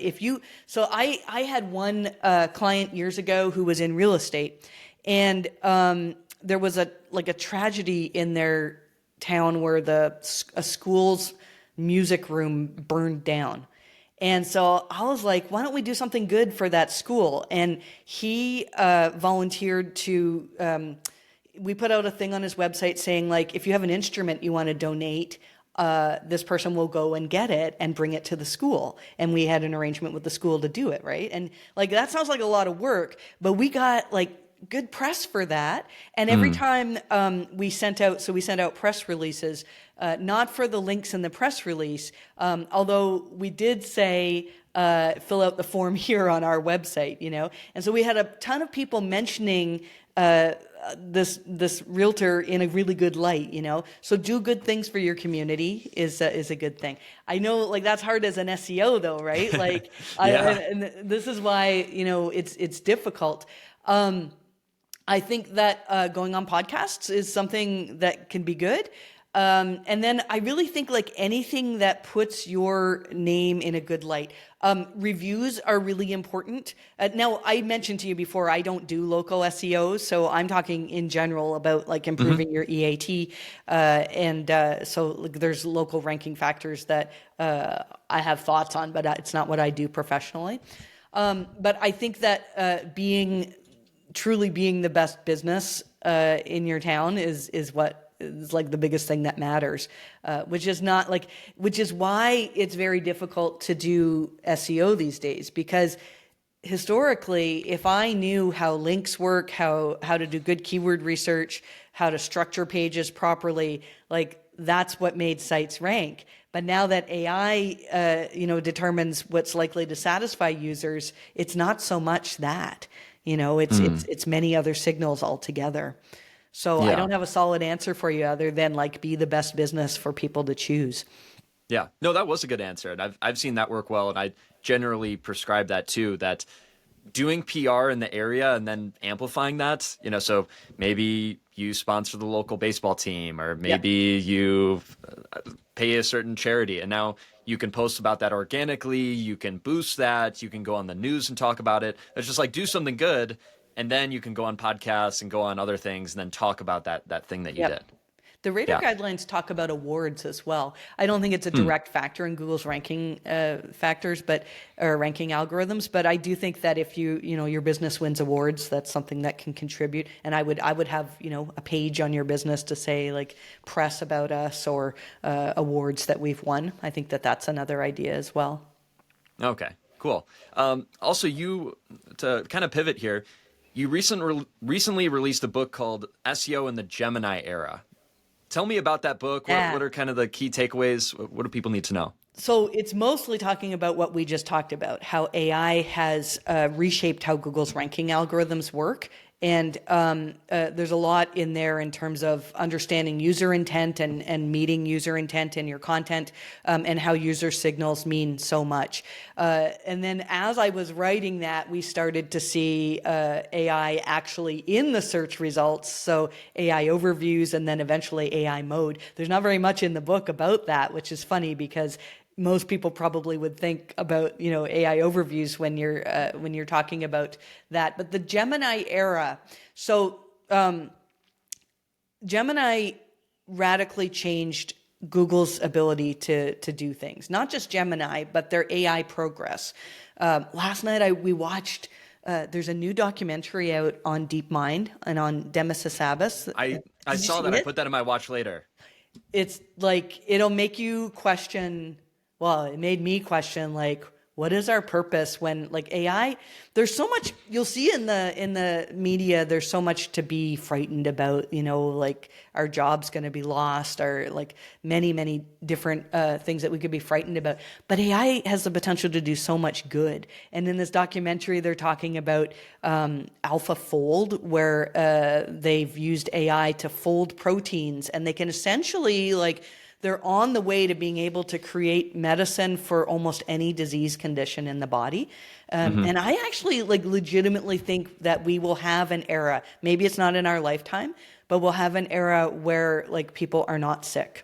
so I had one client years ago who was in real estate, and there was a tragedy in their town where a school's music room burned down. And so I was like, why don't we do something good for that school? And he volunteered to, we put out a thing on his website saying like, if you have an instrument you want to donate, this person will go and get it and bring it to the school. And we had an arrangement with the school to do it, right? And like, that sounds like a lot of work, but we got like good press for that. And every time we sent out press releases, not for the links in the press release, although we did say, fill out the form here on our website, And so we had a ton of people mentioning this realtor in a really good light, you know. So do good things for your community is a good thing. I know, like, that's hard as an SEO though, right? Like, Yeah. and this is why, you know, it's difficult. I think that going on podcasts is something that can be good. And then I really think, like, anything that puts your name in a good light. Reviews are really important. Now, I mentioned to you before, I don't do local SEO, so I'm talking in general about, like, improving your EAT. So, like, there's local ranking factors that I have thoughts on, but it's not what I do professionally. But I think that truly being the best business in your town is what is, like, the biggest thing that matters, which is why it's very difficult to do SEO these days, because historically, if I knew how links work, how to do good keyword research, how to structure pages properly, like, that's what made sites rank. But now that AI, determines what's likely to satisfy users, it's not so much that, it's many other signals altogether. So I Yeah. don't have a solid answer for you other than, like, be the best business for people to choose. Yeah. No, that was a good answer. And I've seen that work well. And I generally prescribe that too, that doing PR in the area and then amplifying that, so maybe you sponsor the local baseball team, or maybe you pay a certain charity, and now you can post about that organically. You can boost that. You can go on the news and talk about it. It's just like, do something good, and then you can go on podcasts and go on other things and then talk about that thing that you did. The rater Yeah. guidelines talk about awards as well. I don't think it's a direct factor in Google's ranking factors, or ranking algorithms. But I do think that if your business wins awards, that's something that can contribute. And I would have, a page on your business to say, like, press about us, or awards that we've won. I think that that's another idea as well. Okay, cool. Also, to kind of pivot here, you recently released a book called SEO in the Gemini Era. Tell me about that book. What are kind of the key takeaways? What do people need to know? So it's mostly talking about what we just talked about, how AI has reshaped how Google's ranking algorithms work. And there's a lot in there in terms of understanding user intent and meeting user intent in your content, and how user signals mean so much. And then as I was writing that, we started to see AI actually in the search results. So AI overviews, and then eventually AI mode. There's not very much in the book about that, which is funny, because most people probably would think about, AI overviews when you're talking about that. But the Gemini era, so Gemini radically changed Google's ability to do things. Not just Gemini, but their AI progress. Last night we watched. There's a new documentary out on DeepMind and on Demis Hassabis. I saw that. I put that in my watch later. It's like, it'll make you question. Well, it made me question, like, what is our purpose when, like, AI, there's so much you'll see in the media, there's so much to be frightened about, like, our job's going to be lost, or, like, many different things that we could be frightened about. But AI has the potential to do so much good. And in this documentary, they're talking about AlphaFold, where they've used AI to fold proteins, and they can essentially, like, they're on the way to being able to create medicine for almost any disease condition in the body. And I actually, like, legitimately think that we will have an era, maybe it's not in our lifetime, but we'll have an era where, like, people are not sick.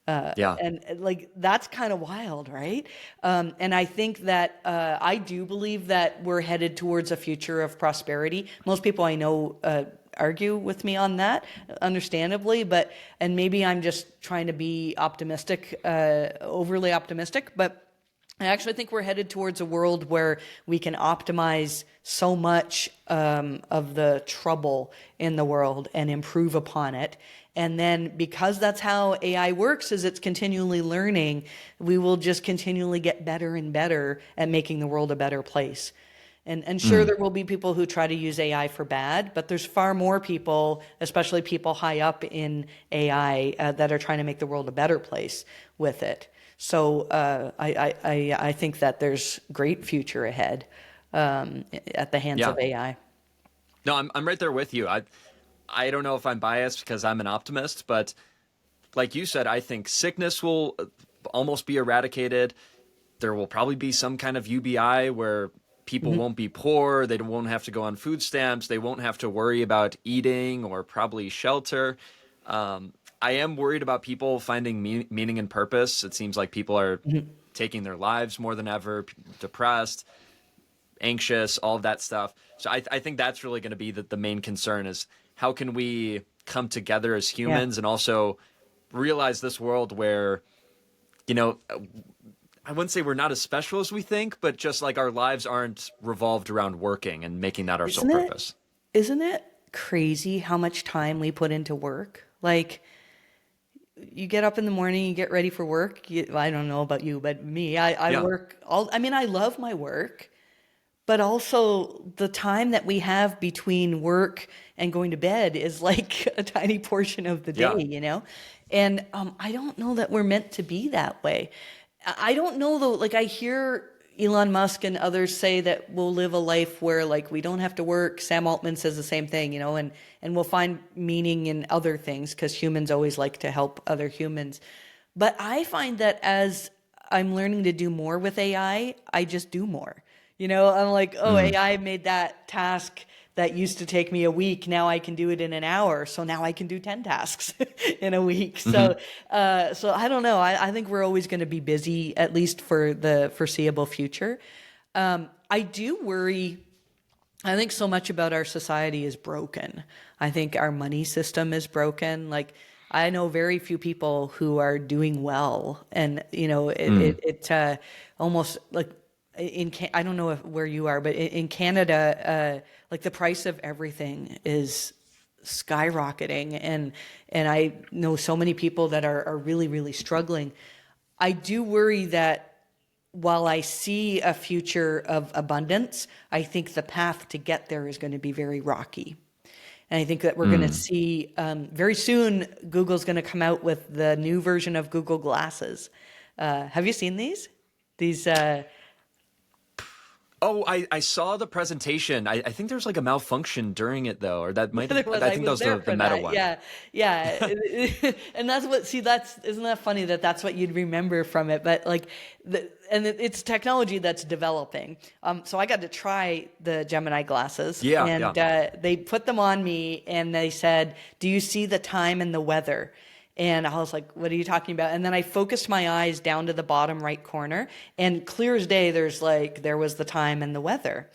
And, like, that's kind of wild, right? And I think that I do believe that we're headed towards a future of prosperity. Most people I know argue with me on that, understandably, and maybe I'm just trying to be optimistic, overly optimistic, but I actually think we're headed towards a world where we can optimize so much of the trouble in the world and improve upon it. And then, because that's how AI works, is it's continually learning, we will just continually get better and better at making the world a better place. And sure, there will be people who try to use AI for bad, but there's far more people, especially people high up in AI, that are trying to make the world a better place with it. So I think that there's great future ahead at the hands of AI. No, I'm right there with you. I don't know if I'm biased because I'm an optimist, but like you said, I think sickness will almost be eradicated. There will probably be some kind of UBI where people Mhm. won't be poor. They won't have to go on food stamps. They won't have to worry about eating or probably shelter. I am worried about people finding meaning and purpose. It seems like people are Mhm. taking their lives more than ever, depressed, anxious, all of that stuff. So I think that's really going to be the main concern is how can we come together as Yeah. humans and also realize this world where, you know, I wouldn't say we're not as special as we think, but just like our lives aren't revolved around working and making that our sole Isn't it? purpose. Isn't it crazy how much time we put into work? Like, you get up in the morning, you get ready for work. I don't know about you, but me, I Yeah. work I mean, I love my work, but also the time that we have between work and going to bed is like a tiny portion of the day, Yeah. you know? And I don't know that we're meant to be that way. I don't know though, like I hear Elon Musk and others say that we'll live a life where like we don't have to work. Sam Altman says the same thing, you know, and we'll find meaning in other things because humans always like to help other humans. But I find that as I'm learning to do more with AI, I just do more. You know, I'm like, oh, Mm. AI made that task that used to take me a week. Now I can do it in an hour. So now I can do 10 tasks in a week. Hmm. So I don't know. I think we're always going to be busy, at least for the foreseeable future. I do worry. I think so much about our society is broken. I think our money system is broken. Like I know very few people who are doing well, and you know Mm. almost like I don't know where you are, but in Canada, like the price of everything is skyrocketing, and I know so many people that are really really struggling. I do worry that while I see a future of abundance, I think the path to get there is going to be very rocky. And I think that we're going to Mm. see very soon, Google's going to come out with the new version of Google Glasses. Have you seen these? These, Oh, I saw the presentation. I think there's like a malfunction during it though, or that might have, there was, I I think that was was there the for meta that. one. Yeah. Yeah. And that's what, see, isn't that funny that that's what you'd remember from it? But like, it's technology that's developing. So I got to try the Gemini glasses Yeah, and yeah. they put them on me and they said, do you see the time and the weather? And I was like, what are you talking about? And then I focused my eyes down to the bottom right corner and clear as day, there was the time and the weather.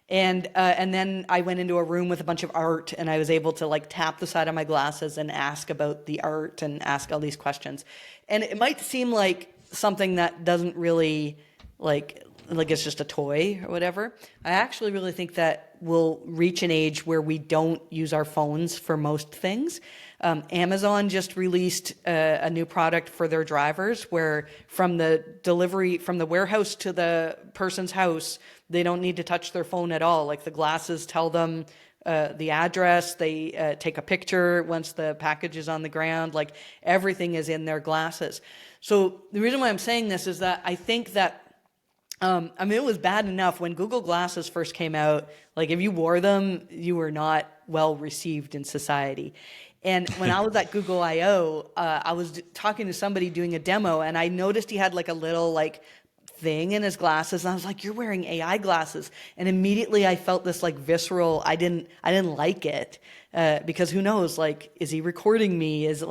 And then I went into a room with a bunch of art and I was able to like tap the side of my glasses and ask about the art and ask all these questions. And it might seem like something that doesn't really like it's just a toy or whatever. I actually really think that we'll reach an age where we don't use our phones for most things. Amazon just released a new product for their drivers where from the delivery, from the warehouse to the person's house, they don't need to touch their phone at all. Like the glasses tell them the address, they take a picture once the package is on the ground, like everything is in their glasses. So the reason why I'm saying this is that I think that I mean, it was bad enough when Google Glasses first came out. Like, if you wore them, you were not well received in society. And when I was at Google I/O, I was talking to somebody doing a demo, and I noticed he had like a little like thing in his glasses, and I was like, "You're wearing AI glasses," and immediately I felt this like visceral. I didn't like it because who knows? Like, is he recording me? Is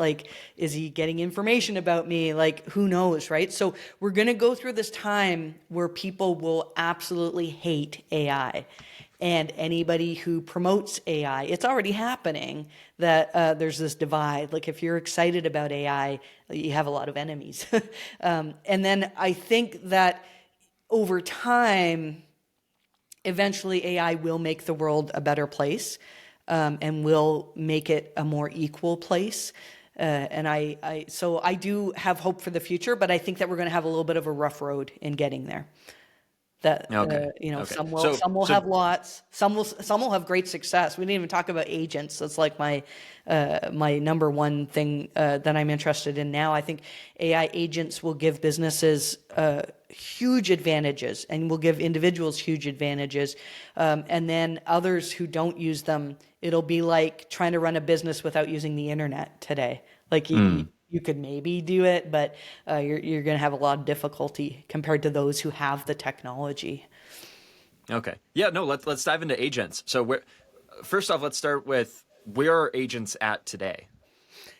he getting information about me? Like, who knows, right? So we're gonna go through this time where people will absolutely hate AI. And anybody who promotes AI, it's already happening that there's this divide. Like if you're excited about AI, you have a lot of enemies. And then I think that over time, eventually AI will make the world a better place and will make it a more equal place. So I do have hope for the future, but I think that we're going to have a little bit of a rough road in getting there. That Okay. you know, Okay. some will have lots, some will have great success. We didn't even talk about agents. That's like my number one thing that I'm interested in now. I think AI agents will give businesses huge advantages and will give individuals huge advantages. And then others who don't use them, it'll be like trying to run a business without using the internet today. Like you could maybe do it, but you're going to have a lot of difficulty compared to those who have the technology. Okay. Yeah, no, let's dive into agents. So first off, let's start with where are agents at today?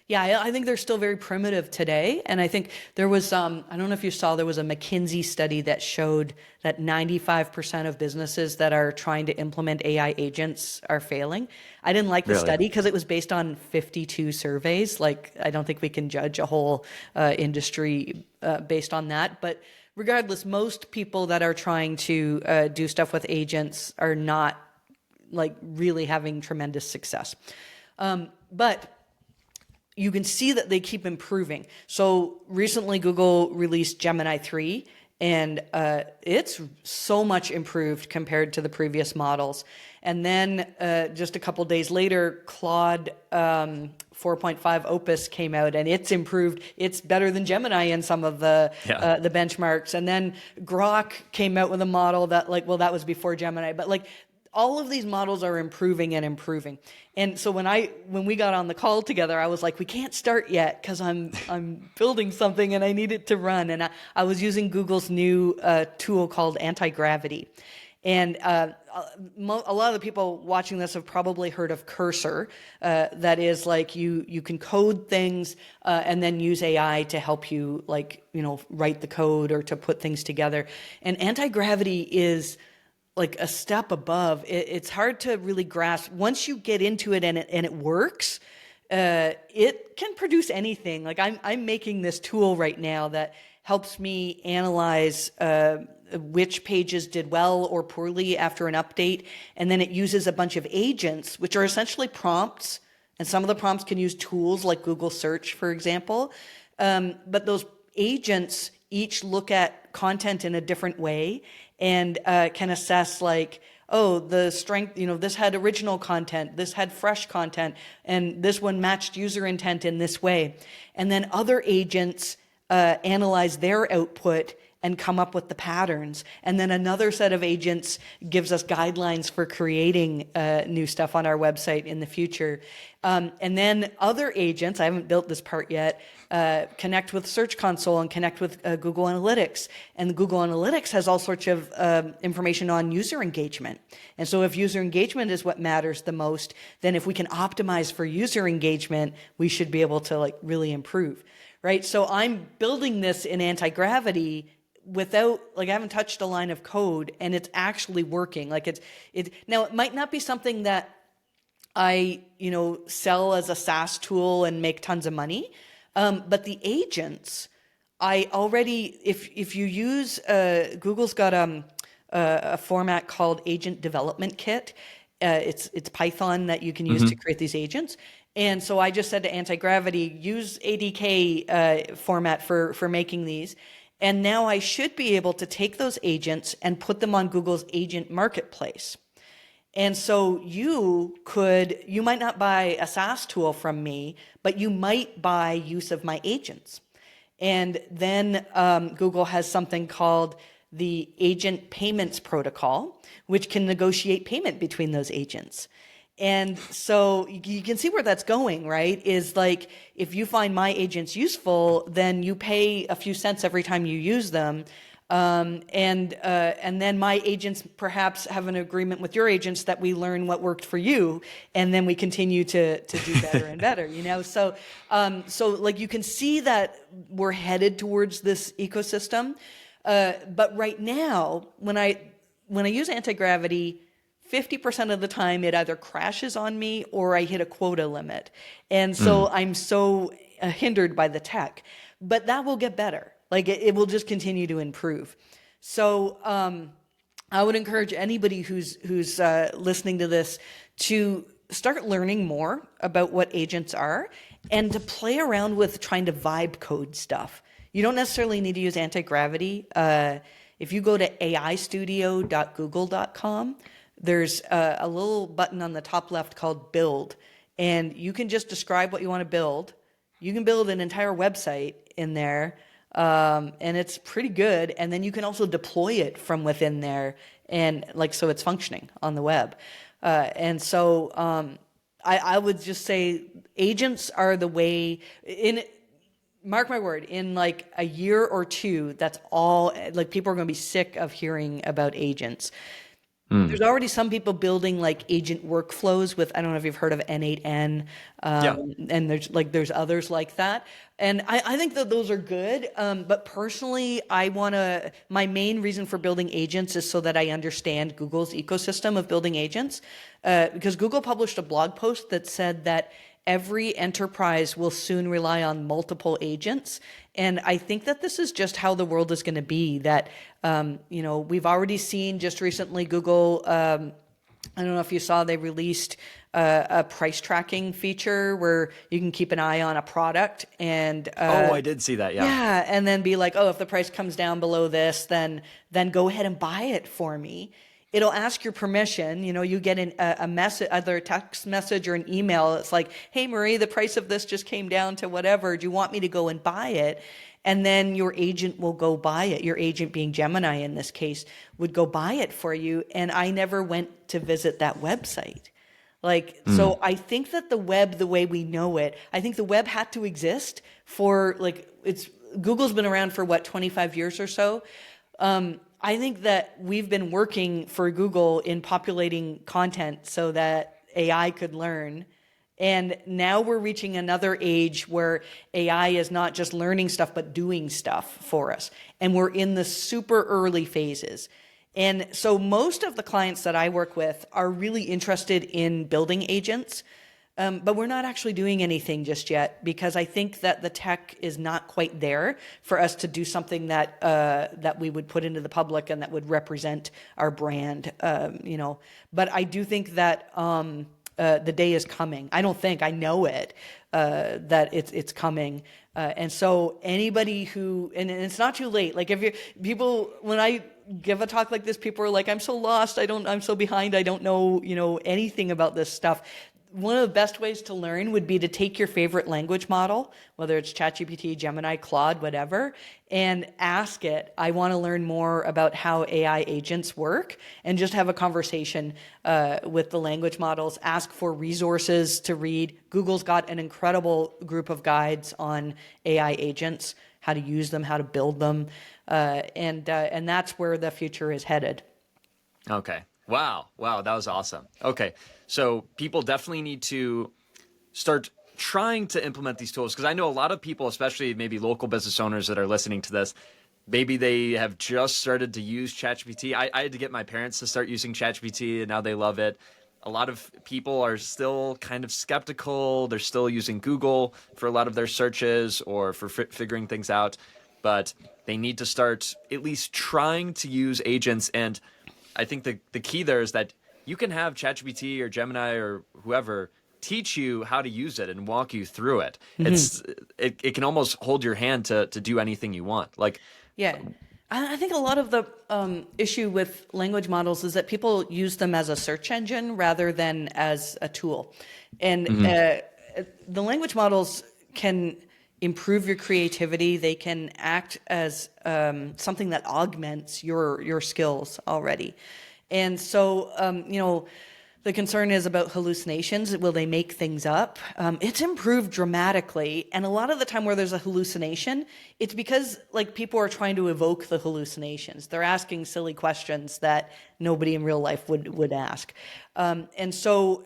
Yeah, I think they're still very primitive today. And I think there was, I don't know if you saw, there was a McKinsey study that showed that 95% of businesses that are trying to implement AI agents are failing. I didn't like the Really? study because it was based on 52 surveys. Like, I don't think we can judge a whole industry based on that. But regardless, most people that are trying to do stuff with agents are not like really having tremendous success. But you can see that they keep improving. So recently Google released Gemini 3, and it's so much improved compared to the previous models. And then just a couple days later, Claude 4.5 Opus came out, and it's improved. It's better than Gemini in some of the benchmarks. And then Grok came out with a model that that was before Gemini, but all of these models are improving and improving. And so when we got on the call together, I was like, we can't start yet because I'm building something and I need it to run. And I was using Google's new tool called Anti-Gravity. And a lot of the people watching this have probably heard of Cursor. That is like you can code things and then use AI to help you write the code or to put things together. And Anti-Gravity is like a step above. It's hard to really grasp. Once you get into it and it works, it can produce anything. Like I'm making this tool right now that helps me analyze which pages did well or poorly after an update. And then it uses a bunch of agents, which are essentially prompts. And some of the prompts can use tools like Google Search, for example. But those agents each look at content in a different way and can assess the strength, this had original content, this had fresh content, and this one matched user intent in this way. And then other agents analyze their output and come up with the patterns. And then another set of agents gives us guidelines for creating new stuff on our website in the future. And then other agents, I haven't built this part yet, connect with Search Console and connect with Google Analytics. And Google Analytics has all sorts of information on user engagement. And so if user engagement is what matters the most, then if we can optimize for user engagement, we should be able to really improve, right? So I'm building this in Anti-Gravity without, I haven't touched a line of code, and it's actually working. Now it might not be something that I, sell as a SaaS tool and make tons of money. But the agents, I already, if you use, Google's got a format called Agent Development Kit. It's Python that you can use to create these agents. And so I just said to Anti-Gravity, use ADK format for making these. And now I should be able to take those agents and put them on Google's agent marketplace. And so you might not buy a SaaS tool from me, but you might buy use of my agents. And then Google has something called the Agent Payments Protocol, which can negotiate payment between those agents. And so you can see where that's going, right? Is if you find my agents useful, then you pay a few cents every time you use them. And then my agents perhaps have an agreement with your agents that we learn what worked for you, and then we continue to do better and better, So, you can see that we're headed towards this ecosystem. But right now, when I use Anti-Gravity, 50% of the time it either crashes on me or I hit a quota limit. And so I'm so hindered by the tech. But that will get better. It will just continue to improve. So I would encourage anybody who's listening to this to start learning more about what agents are and to play around with trying to vibe code stuff. You don't necessarily need to use Anti-Gravity. If you go to aistudio.google.com, there's a little button on the top left called Build, and you can just describe what you want to build. You can build an entire website in there and it's pretty good. And then you can also deploy it from within there, and like so it's functioning on the web. And so I would just say agents are the way in. Mark my word, in like a year or two, that's all, like people are going to be sick of hearing about agents. Mm. There's already some people building like agent workflows with, I don't know if you've heard of N8N, Yeah. and there's others like that. And I think that those are good. But personally, my main reason for building agents is so that I understand Google's ecosystem of building agents. Because Google published a blog post that said that every enterprise will soon rely on multiple agents. And I think that this is just how the world is going to be, that, we've already seen just recently Google, I don't know if you saw, they released a price tracking feature where you can keep an eye on a product and Oh, I did see that. Yeah. yeah, and then be like, oh, if the price comes down below this, then go ahead and buy it for me. It'll ask your permission. You get a message, either a text message or an email. It's like, hey, Marie, the price of this just came down to whatever. Do you want me to go and buy it? And then your agent will go buy it. Your agent, being Gemini in this case, would go buy it for you. And I never went to visit that website. So I think that the web, the way we know it, I think the web had to exist for Google's been around for what, 25 years or so. I think that we've been working for Google in populating content so that AI could learn. And now we're reaching another age where AI is not just learning stuff, but doing stuff for us. And we're in the super early phases. And so most of the clients that I work with are really interested in building agents. But we're not actually doing anything just yet, because I think that the tech is not quite there for us to do something that we would put into the public and that would represent our brand. But I do think that the day is coming. I don't think, I know it, that it's coming. And so anybody who, and it's not too late. Like when I give a talk like this, people are like, I'm so lost. I'm so behind. I don't know, anything about this stuff. One of the best ways to learn would be to take your favorite language model, whether it's ChatGPT, Gemini, Claude, whatever, and ask it, I want to learn more about how AI agents work, and just have a conversation with the language models. Ask for resources to read. Google's got an incredible group of guides on AI agents, how to use them, how to build them, and that's where the future is headed. Okay. Wow. That was awesome. Okay. So people definitely need to start trying to implement these tools, because I know a lot of people, especially maybe local business owners that are listening to this, maybe they have just started to use ChatGPT. I had to get my parents to start using ChatGPT, and now they love it. A lot of people are still kind of skeptical. They're still using Google for a lot of their searches or for figuring things out, but they need to start at least trying to use agents. And I think the key there is that you can have ChatGPT or Gemini or whoever teach you how to use it and walk you through it. Mm-hmm. It can almost hold your hand to do anything you want. Yeah. I think a lot of the issue with language models is that people use them as a search engine rather than as a tool. And the language models can improve your creativity. They can act as something that augments your skills already. And so, the concern is about hallucinations. Will they make things up? It's improved dramatically. And a lot of the time where there's a hallucination, it's because people are trying to evoke the hallucinations. They're asking silly questions that nobody in real life would ask. And so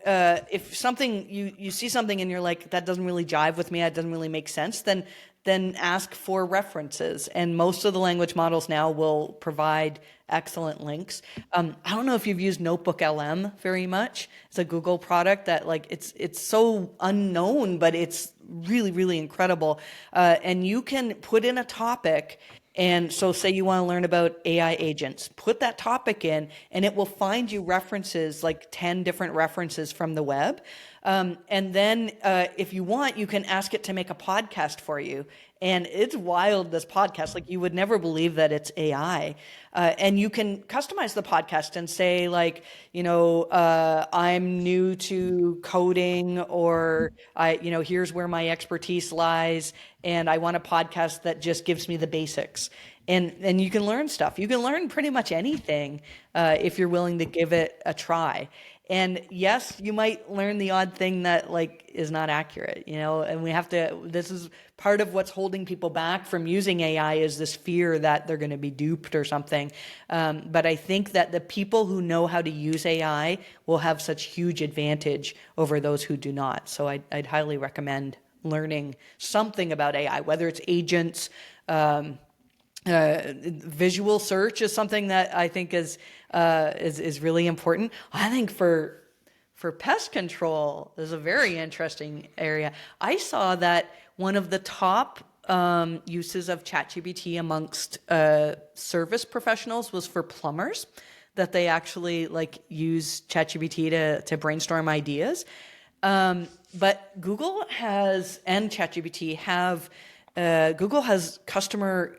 if something, you see something and you're like, that doesn't really jive with me, that doesn't really make sense, then ask for references. And most of the language models now will provide excellent links. I don't know if you've used Notebook LM very much. It's a Google product that it's so unknown, but it's really, really incredible. And you can put in a topic. And so say you want to learn about AI agents, put that topic in and it will find you references, like 10 different references from the web. And then if you want, you can ask it to make a podcast for you. And it's wild, this podcast. Like, you would never believe that it's AI. And you can customize the podcast and say, like, I'm new to coding, or here's where my expertise lies, and I want a podcast that just gives me the basics. And you can learn stuff. You can learn pretty much anything if you're willing to give it a try. And yes, you might learn the odd thing that like is not accurate, and this is part of what's holding people back from using AI, is this fear that they're going to be duped or something. But I think that the people who know how to use AI will have such huge advantage over those who do not. So I'd highly recommend learning something about AI, whether it's agents. Visual search is something that I think is really important. I think for pest control is a very interesting area. I saw that one of the top uses of ChatGPT amongst service professionals was for plumbers, that they actually use ChatGPT to brainstorm ideas. But Google and ChatGPT have Google has customer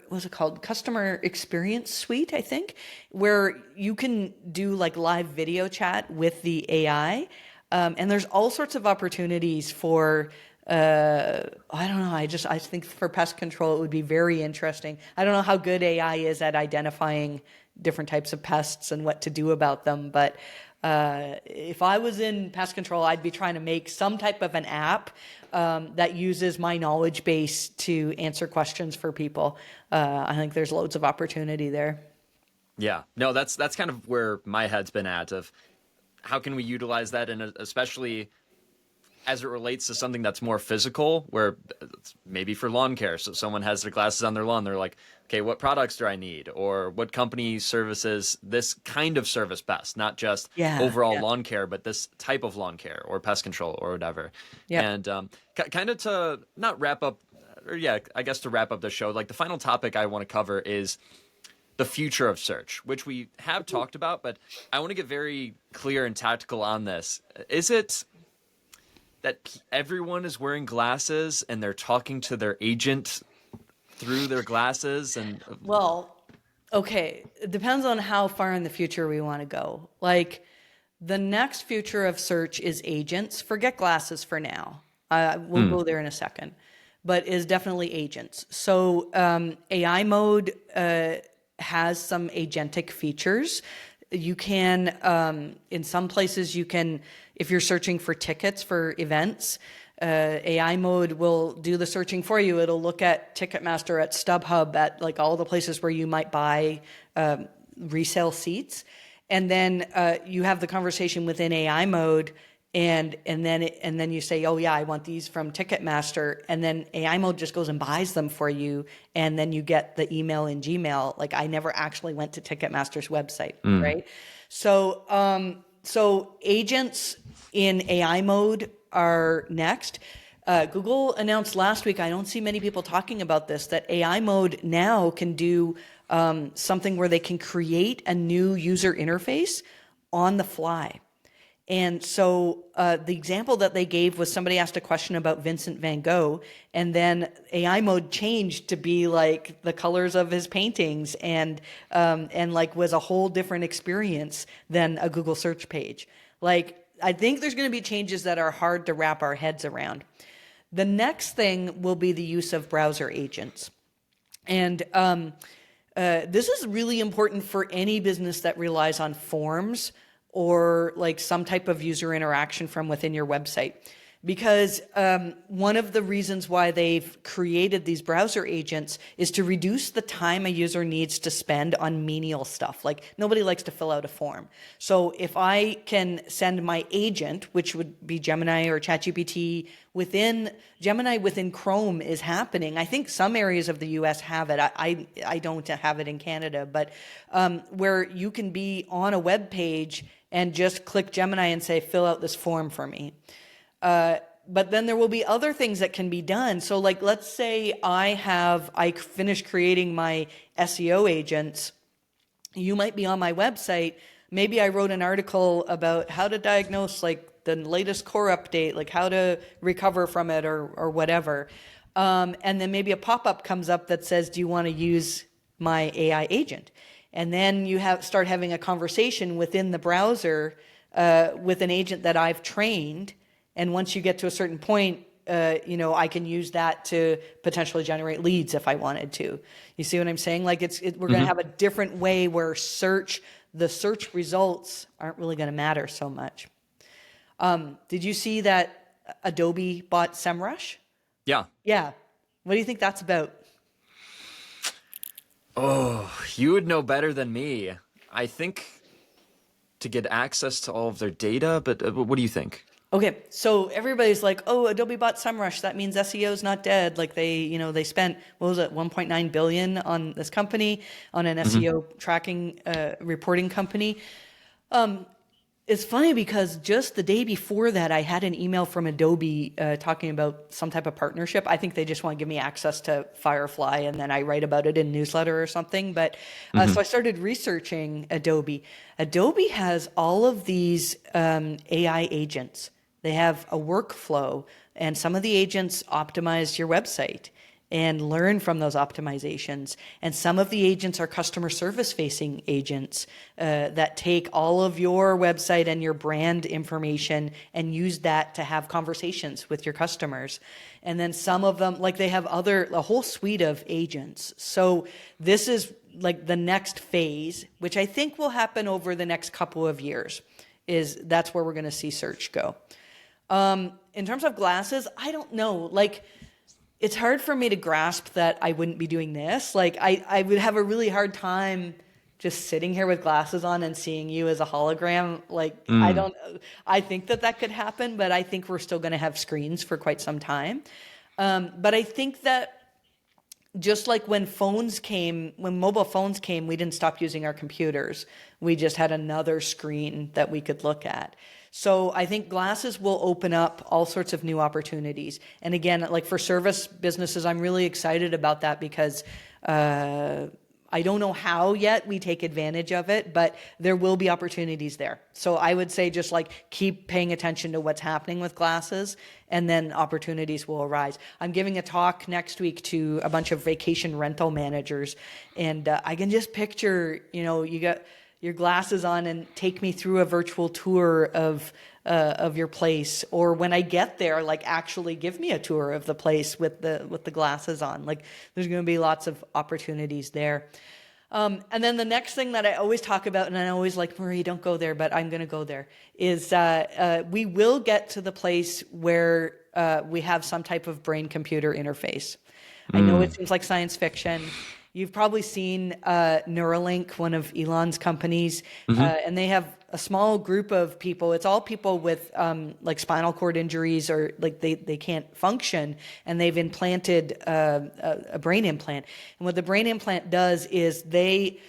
experience suite, I think, where you can do live video chat with the AI. And there's all sorts of opportunities for, I don't know, I think for pest control, it would be very interesting. I don't know how good AI is at identifying different types of pests and what to do about them, but if I was in pest control, I'd be trying to make some type of an app that uses my knowledge base to answer questions for people. I think there's loads of opportunity there. Yeah, no, that's kind of where my head's been at, of how can we utilize that, and especially as it relates to something that's more physical, where it's maybe for lawn care. So someone has their glasses on their lawn, they're like, okay, what products do I need? Or what company services this kind of service best? Not just overall lawn care, but this type of lawn care or pest control or whatever. Yep. And kind of to not wrap up, I guess to wrap up the show, the final topic I want to cover is the future of search, which we have talked about, but I want to get very clear and tactical on this. Is it that everyone is wearing glasses and they're talking to their agent through their glasses? And well, okay, it depends on how far in the future we want to go. The next future of search is agents. Forget glasses for now. We'll go there in a second, but is definitely agents. So AI mode has some agentic features. You can, in some places, if you're searching for tickets for events, AI mode will do the searching for you. It'll look at Ticketmaster, at StubHub, at all the places where you might buy resale seats. And then you have the conversation within AI mode, and then you say, oh yeah, I want these from Ticketmaster, and then AI mode just goes and buys them for you, and then you get the email in Gmail. I never actually went to Ticketmaster's website, right? So agents in AI mode are next. Google announced last week, I don't see many people talking about this, that AI mode now can do something where they can create a new user interface on the fly. And so the example that they gave was somebody asked a question about Vincent van Gogh, and then AI mode changed to be the colors of his paintings, and was a whole different experience than a Google search page. I think there's going to be changes that are hard to wrap our heads around. The next thing will be the use of browser agents. And this is really important for any business that relies on forms or some type of user interaction from within your website. Because one of the reasons why they've created these browser agents is to reduce the time a user needs to spend on menial stuff. Nobody likes to fill out a form. So if I can send my agent, which would be Gemini or ChatGPT, Gemini within Chrome is happening. I think some areas of the US have it. I don't have it in Canada, but where you can be on a web page and just click Gemini and say, fill out this form for me. But then there will be other things that can be done. So let's say I finished creating my SEO agents. You might be on my website. Maybe I wrote an article about how to diagnose the latest core update, like how to recover from it or whatever. And then maybe a pop-up comes up that says, do you want to use my AI agent? And then you start having a conversation within the browser with an agent that I've trained. And once you get to a certain point, I can use that to potentially generate leads if I wanted to. You see what I'm saying? Like we're going to have a different way where the search results aren't really going to matter so much. Did you see that Adobe bought SEMrush? Yeah. Yeah. What do you think that's about? Oh, you would know better than me. I think to get access to all of their data, but what do you think? Okay, so everybody's like, "Oh, Adobe bought SEMrush. That means SEO is not dead." Like they spent, what was it, 1.9 billion on this company, on an SEO tracking reporting company. It's funny because just the day before that, I had an email from Adobe talking about some type of partnership. I think they just want to give me access to Firefly, and then I write about it in newsletter or something. But so I started researching Adobe. Adobe has all of these AI agents. They have a workflow, and some of the agents optimize your website and learn from those optimizations. And some of the agents are customer service facing agents that take all of your website and your brand information and use that to have conversations with your customers. And then some of them, like they have a whole suite of agents. So this is like the next phase, which I think will happen over the next couple of years, that's where we're going to see search go. In terms of glasses, I don't know. Like, it's hard for me to grasp that I wouldn't be doing this. Like, I would have a really hard time just sitting here with glasses on and seeing you as a hologram. Like, I think that could happen, but I think we're still going to have screens for quite some time. But I think that just like when mobile phones came, we didn't stop using our computers. We just had another screen that we could look at. So I think glasses will open up all sorts of new opportunities. And again, like for service businesses, I'm really excited about that because I don't know how yet we take advantage of it, but there will be opportunities there. So I would say just like keep paying attention to what's happening with glasses, and then opportunities will arise. I'm giving a talk next week to a bunch of vacation rental managers, and I can just picture, you got your glasses on and take me through a virtual tour of your place, or when I get there, like actually give me a tour of the place with the glasses on. Like there's going to be lots of opportunities there. And then the next thing that I always talk about, and I always like, Marie, don't go there, but I'm going to go there, is we will get to the place where we have some type of brain-computer interface. I know it seems like science fiction. You've probably seen Neuralink, one of Elon's companies, and they have a small group of people. It's all people with like spinal cord injuries, or like they can't function, and they've implanted a brain implant. And what the brain implant does is the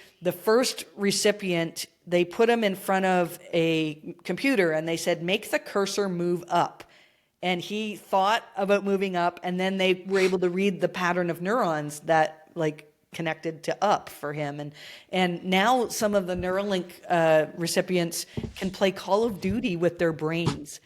first recipient, they put them in front of a computer and they said, make the cursor move up. And he thought about moving up, and then they were able to read the pattern of neurons that like connected to up for him. And now some of the Neuralink recipients can play Call of Duty with their brains.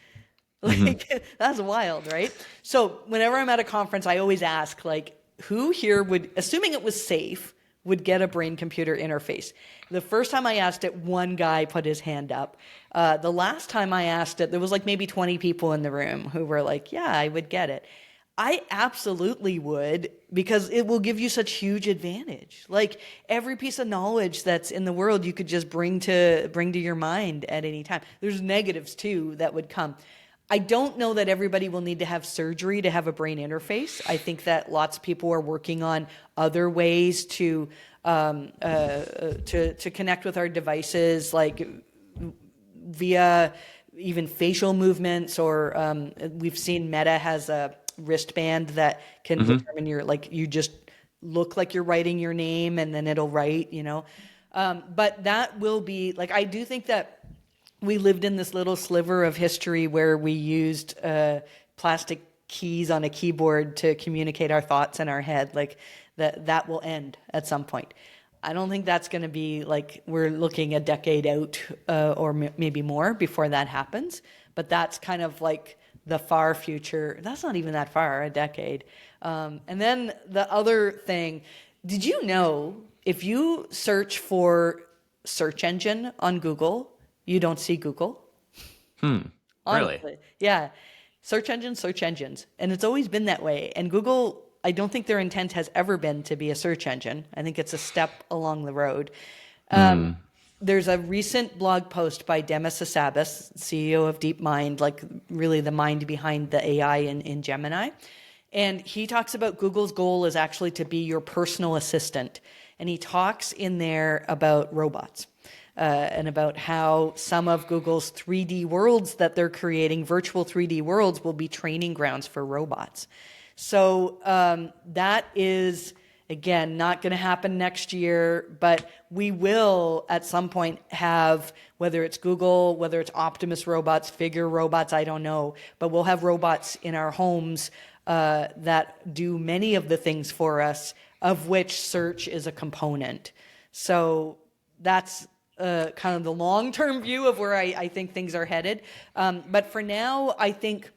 Like that's wild, right? So whenever I'm at a conference, I always ask, like, who here would, assuming it was safe, would get a brain-computer interface? The first time I asked it, one guy put his hand up. The last time I asked it, there was like maybe 20 people in the room who were like, yeah, I would get it. I absolutely would, because it will give you such huge advantage. Like every piece of knowledge that's in the world, you could just bring to your mind at any time. There's negatives too that would come. I don't know that everybody will need to have surgery to have a brain interface. I think that lots of people are working on other ways to connect with our devices, like via even facial movements, or we've seen Meta has a wristband that can determine you just look like you're writing your name and then it'll write, but that will be like, I do think that we lived in this little sliver of history where we used plastic keys on a keyboard to communicate our thoughts in our head. Like that will end at some point. I don't think that's going to be like, we're looking a decade out or maybe more before that happens. but that's kind of like the far future. That's not even that far, a decade. And then the other thing, did you know if you search for search engine on Google, you don't see Google? Really? Honestly. Yeah. Search engines, search engines. And it's always been that way. And Google, I don't think their intent has ever been to be a search engine. I think it's a step along the road. There's a recent blog post by Demis Hassabis, CEO of DeepMind, like really the mind behind the AI in Gemini. And he talks about Google's goal is actually to be your personal assistant. And he talks in there about robots. And about how some of Google's 3D worlds that they're creating, virtual 3D worlds, will be training grounds for robots. So that is, again, not going to happen next year, but we will at some point have, whether it's Google, whether it's Optimus robots, Figure robots, I don't know, but we'll have robots in our homes that do many of the things for us, of which search is a component. So that's kind of the long-term view of where I think things are headed. But for now, I think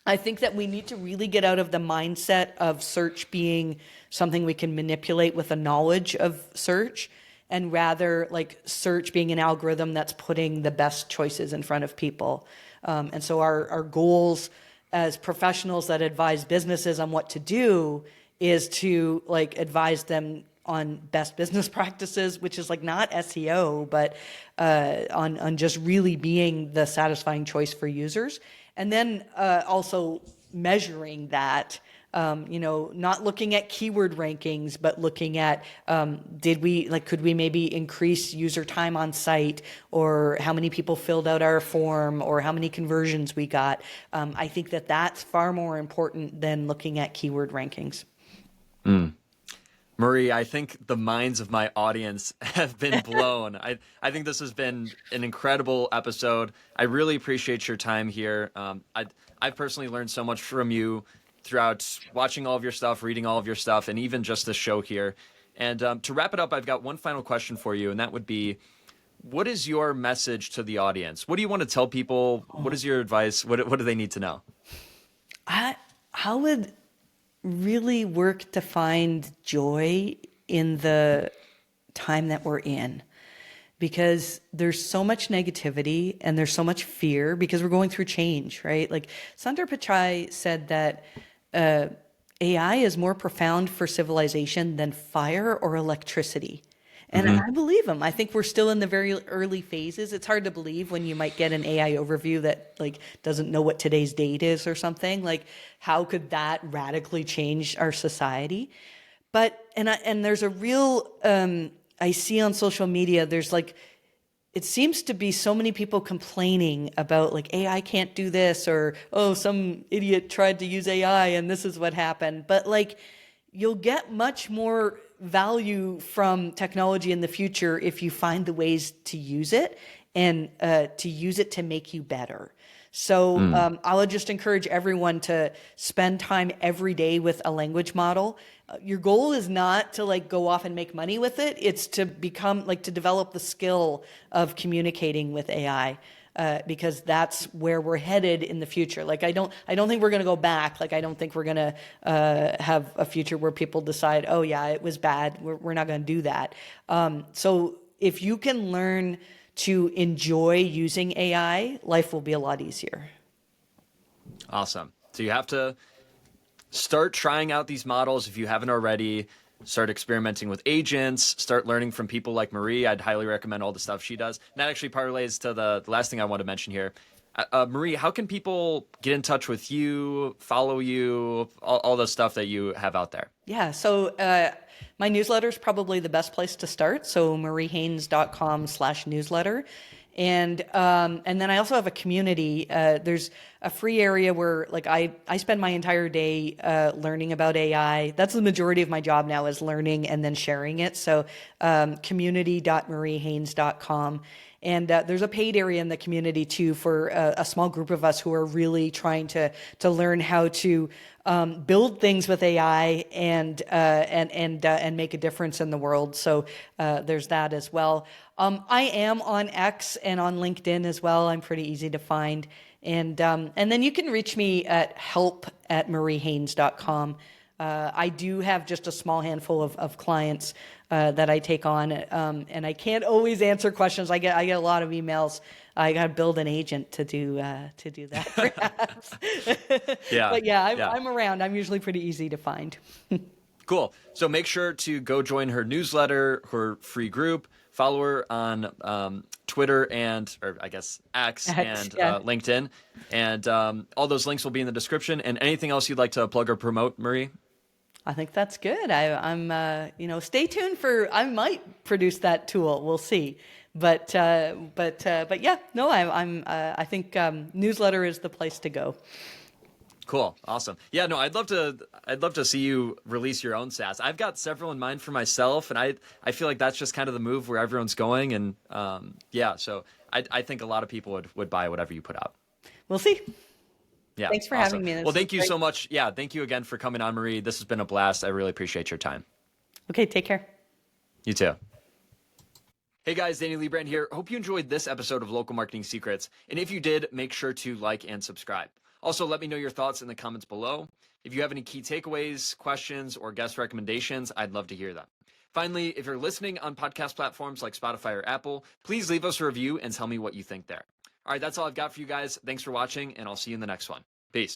that we need to really get out of the mindset of search being something we can manipulate with a knowledge of search, and rather like search being an algorithm that's putting the best choices in front of people. And so our goals as professionals that advise businesses on what to do is to like advise them on best business practices, which is like not SEO, but on just really being the satisfying choice for users. And then also measuring that, not looking at keyword rankings, but looking at could we maybe increase user time on site, or how many people filled out our form, or how many conversions we got. I think that that's far more important than looking at keyword rankings. Marie, I think the minds of my audience have been blown. I think this has been an incredible episode. I really appreciate your time here. I've personally learned so much from you throughout watching all of your stuff, reading all of your stuff, and even just this show here. And to wrap it up, I've got one final question for you, and that would be, what is your message to the audience? What do you want to tell people? What is your advice? What do they need to know? I would really work to find joy in the time that we're in, because there's so much negativity and there's so much fear because we're going through change, right? Like Sundar Pichai said that AI is more profound for civilization than fire or electricity. And I believe him. I think we're still in the very early phases. It's hard to believe when you might get an AI overview that like doesn't know what today's date is or something. Like, how could that radically change our society? But and there's a real I see on social media. There's like, it seems to be so many people complaining about like AI can't do this, or oh, some idiot tried to use AI and this is what happened. But like, you'll get much more value from technology in the future if you find the ways to use it, and to use it to make you better. So I would just encourage everyone to spend time every day with a language model. Your goal is not to like go off and make money with it. It's to become like to develop the skill of communicating with AI. Because that's where we're headed in the future. Like I don't think we're going to go back. Like I don't think we're going to have a future where people decide, oh yeah, it was bad. We're not going to do that. So if you can learn to enjoy using AI, life will be a lot easier. Awesome. So you have to start trying out these models if you haven't already. Start experimenting with agents, start learning from people like Marie. I'd highly recommend all the stuff she does. And that actually parlays to the last thing I want to mention here. Marie, how can people get in touch with you, follow you, all the stuff that you have out there? Yeah, so my newsletter is probably the best place to start. So mariehaynes.com/newsletter. And then I also have a community. There's a free area where like I spend my entire day learning about AI. That's the majority of my job now, is learning and then sharing it. So community.mariehaynes.com. And there's a paid area in the community too for a small group of us who are really trying to learn how to build things with AI and make a difference in the world. So there's that as well. I am on X and on LinkedIn as well. I'm pretty easy to find. And then you can reach me at help@mariehaynes.com. I do have just a small handful of clients that I take on, and I can't always answer questions. I get a lot of emails. I got to build an agent to do that, perhaps. Yeah. But yeah, Yeah. I'm around. I'm usually pretty easy to find. Cool. So make sure to go join her newsletter, her free group, follow her on Twitter or I guess X and yeah. LinkedIn. And all those links will be in the description. And anything else you'd like to plug or promote, Marie? I think that's good. I'm stay tuned I might produce that tool. We'll see. But yeah, no, I think newsletter is the place to go. Cool. Awesome. Yeah, no, I'd love to see you release your own SaaS. I've got several in mind for myself, and I feel like that's just kind of the move where everyone's going. And yeah, so I think a lot of people would buy whatever you put out. We'll see. Yeah. Thanks for awesome. having me. Well, thank you so much. Yeah, thank you again for coming on, Marie. This has been a blast. I really appreciate your time. Okay, take care. You too. Hey guys, Danny Leibrandt here. Hope you enjoyed this episode of Local Marketing Secrets. And if you did, make sure to like and subscribe. Also, let me know your thoughts in the comments below. If you have any key takeaways, questions, or guest recommendations, I'd love to hear them. Finally, if you're listening on podcast platforms like Spotify or Apple, please leave us a review and tell me what you think there. All right, that's all I've got for you guys. Thanks for watching, and I'll see you in the next one. Peace.